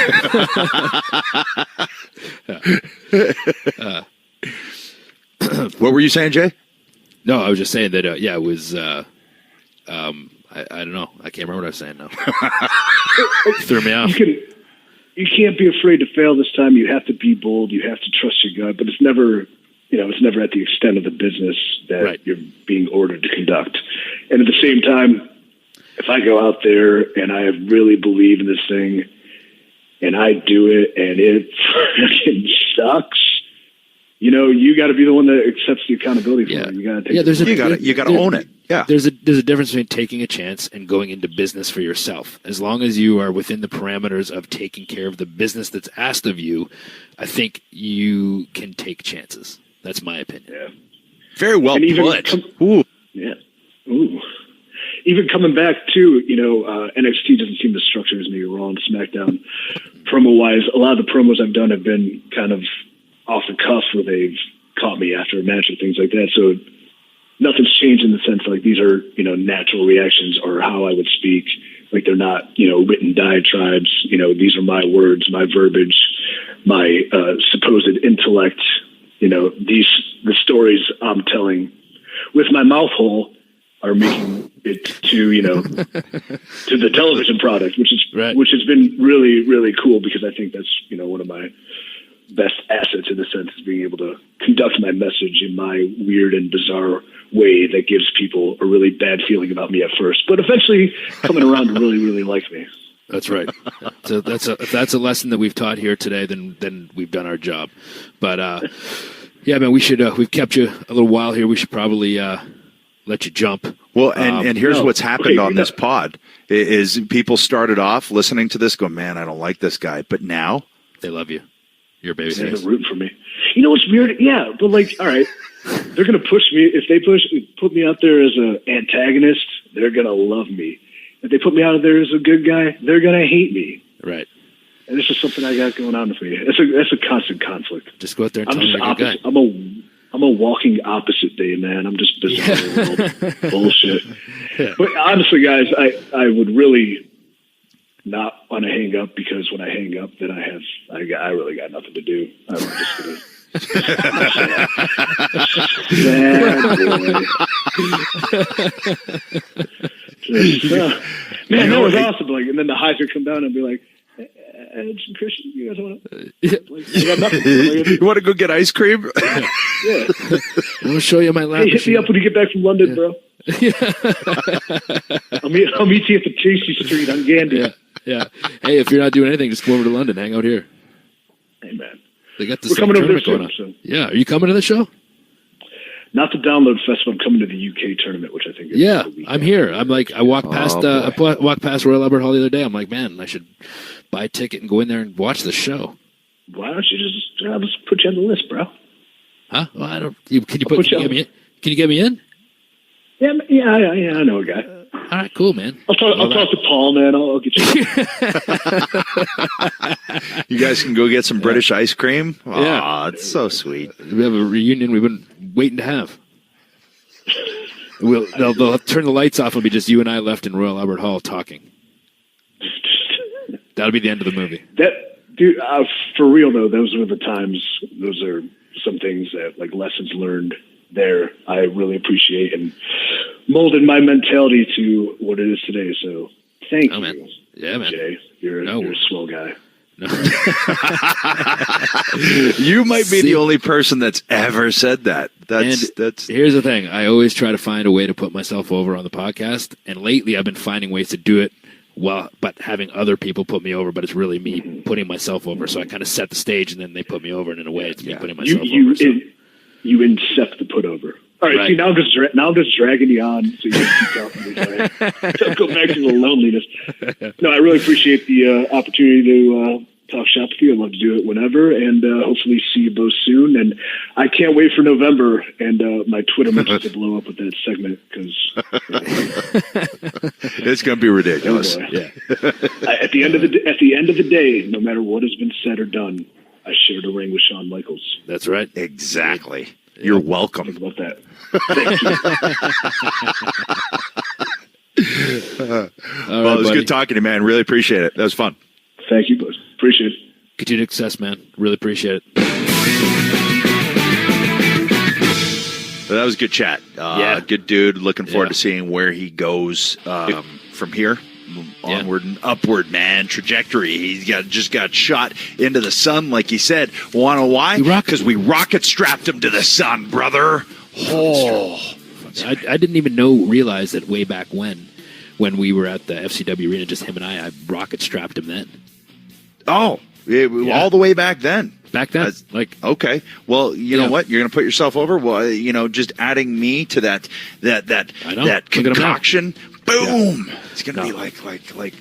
What were you saying, Jay? No, I was just saying that. It was. I don't know. I can't remember what I was saying now. Threw me off. You can't be afraid to fail this time. You have to be bold. You have to trust your gut. But it's never, it's never at the extent of the business that you're being ordered to conduct. And at the same time, if I go out there and I really believe in this thing and I do it and it fucking sucks, you got to be the one that accepts the accountability for it. You got to you got to own it. Yeah. There's a difference between taking a chance and going into business for yourself. As long as you are within the parameters of taking care of the business that's asked of you, I think you can take chances. That's my opinion. Yeah. Very well put. Yeah. Ooh. Even coming back to, NXT doesn't seem to structure as me Raw and SmackDown promo-wise. A lot of the promos I've done have been kind of off the cuff where they've caught me after a match or things like that. So nothing's changed in the sense like these are, natural reactions or how I would speak. Like they're not, written diatribes. These are my words, my verbiage, my supposed intellect. The stories I'm telling with my mouth hole are making it to, to the television product, which has been really, really cool because I think that's, one of my best assets in the sense is being able to conduct my message in my weird and bizarre way that gives people a really bad feeling about me at first, but eventually coming around to really, really like me. That's right. So if that's a lesson that we've taught here today, then we've done our job. But yeah, man, we should. We've kept you a little while here. We should probably let you jump. Well, and here's what's happened on this pod is people started off listening to this, going, "Man, I don't like this guy," but now they love you. You're a baby face. They're rooting for me. You know what's weird? Yeah, but like, all right, they're gonna push me. If they put me out there as an antagonist, they're gonna love me. If they put me out there as a good guy, they're gonna hate me. Right. And it's just something I got going on for me. That's a constant conflict. Just go out there and tell me you're a good guy. I'm a walking opposite day, man. I'm just bizarre bullshit. Yeah. But honestly, guys, I would really not want to hang up because when I hang up, then I really got nothing to do. I'm just gonna. Man, that was awesome. Like, and then the highs would come down and be like, Christian, you guys want to? Like, I got nothing. You want to go get ice cream? Yeah. I'm gonna show you my lap. Hey, hit me up when you get back from London, bro. Yeah. I'll meet you at the Chasey Street on Gandhi. Yeah. Hey, if you're not doing anything, just come over to London. Hang out here. Hey, man. They got this We're coming over there going on. So. Yeah. Are you coming to the show? Not the Download Festival. I'm coming to the UK tournament, which I think is I'm here. I'm like, I walked past walked past Royal Albert Hall the other day. I'm like, man, I should buy a ticket and go in there and watch the show. Why don't you just put you on the list, bro? Huh? Well, I don't. Can you get me in? Yeah, I know a guy. All right, cool, man. I'll talk to Paul, man. I'll get you. You guys can go get some British ice cream. Yeah, it's so sweet. We have a reunion we've been waiting to have. They'll turn the lights off. It'll be just you and I left in Royal Albert Hall talking. That'll be the end of the movie. Dude, for real though, those were the times. Those are some things that, like, lessons learned there. I really appreciate and molded my mentality to what it is today. So thank you, man. Yeah, man. Jay. You're a swell guy. No. You might be the only person that's ever said that. That's Here's the thing. I always try to find a way to put myself over on the podcast, and lately I've been finding ways to do it but having other people put me over, but it's really me putting myself over. So I kind of set the stage, and then they put me over, and in a way it's me putting myself over. You incept the put over. All right, Right. see, now I'm just dragging you on so you can keep talking to me. Don't go back to the loneliness. No, I really appreciate the opportunity to talk shop with you. I'd love to do it whenever, and hopefully see you both soon. And I can't wait for November and my Twitter mentions to blow up with that segment because it's going to be ridiculous. Yeah. At the end of the day, no matter what has been said or done, I shared a ring with Shawn Michaels. That's right. Exactly. You're welcome. Think about that. Thank you. Well, it was good talking to you, man. Really appreciate it. That was fun. Thank you, boys. Appreciate it. Continued success, man. Really appreciate it. That was a good chat. Good dude. Looking forward to seeing where he goes from here. Onward and upward, man. Trajectory. He's just got shot into the sun, like he said. Want to know why? Because we rocket strapped him to the sun, brother. Oh, I didn't even realize that way back when we were at the FCW arena, just him and I rocket strapped him then. Oh, all the way back then. Back then, okay. Well, you know what? You're going to put yourself over. Well, just adding me to that concoction. Boom! Yeah. It's going to be like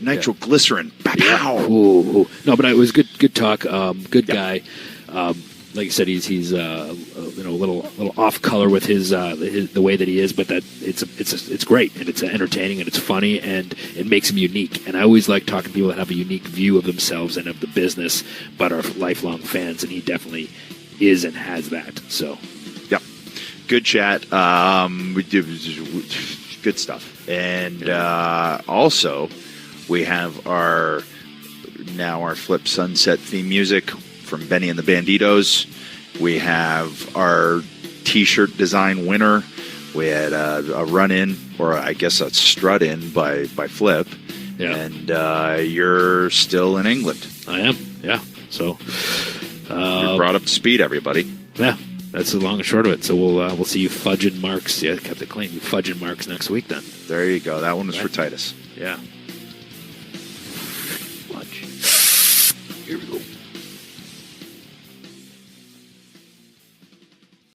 nitroglycerin. Pow! Ooh. No, but it was good talk. Good guy. Like you said, he's a little off color with his the way that he is, but that it's great and it's entertaining and it's funny and it makes him unique. And I always like talking to people that have a unique view of themselves and of the business, but are lifelong fans. And he definitely is and has that. So, yep, good chat. We do good stuff. And also, we have our Flip Sunset theme music from Benny and the Banditos. We have our T-shirt design winner. We had a run-in, or I guess a strut-in by Flip. Yeah. And you're still in England. I am, yeah. So you're brought up to speed, everybody. Yeah. That's the long and short of it. So we'll see you fudging Marks. Yeah, kept it clean. You fudging Marks next week then. There you go. That one was for Titus. Yeah. Fudge. Here we go.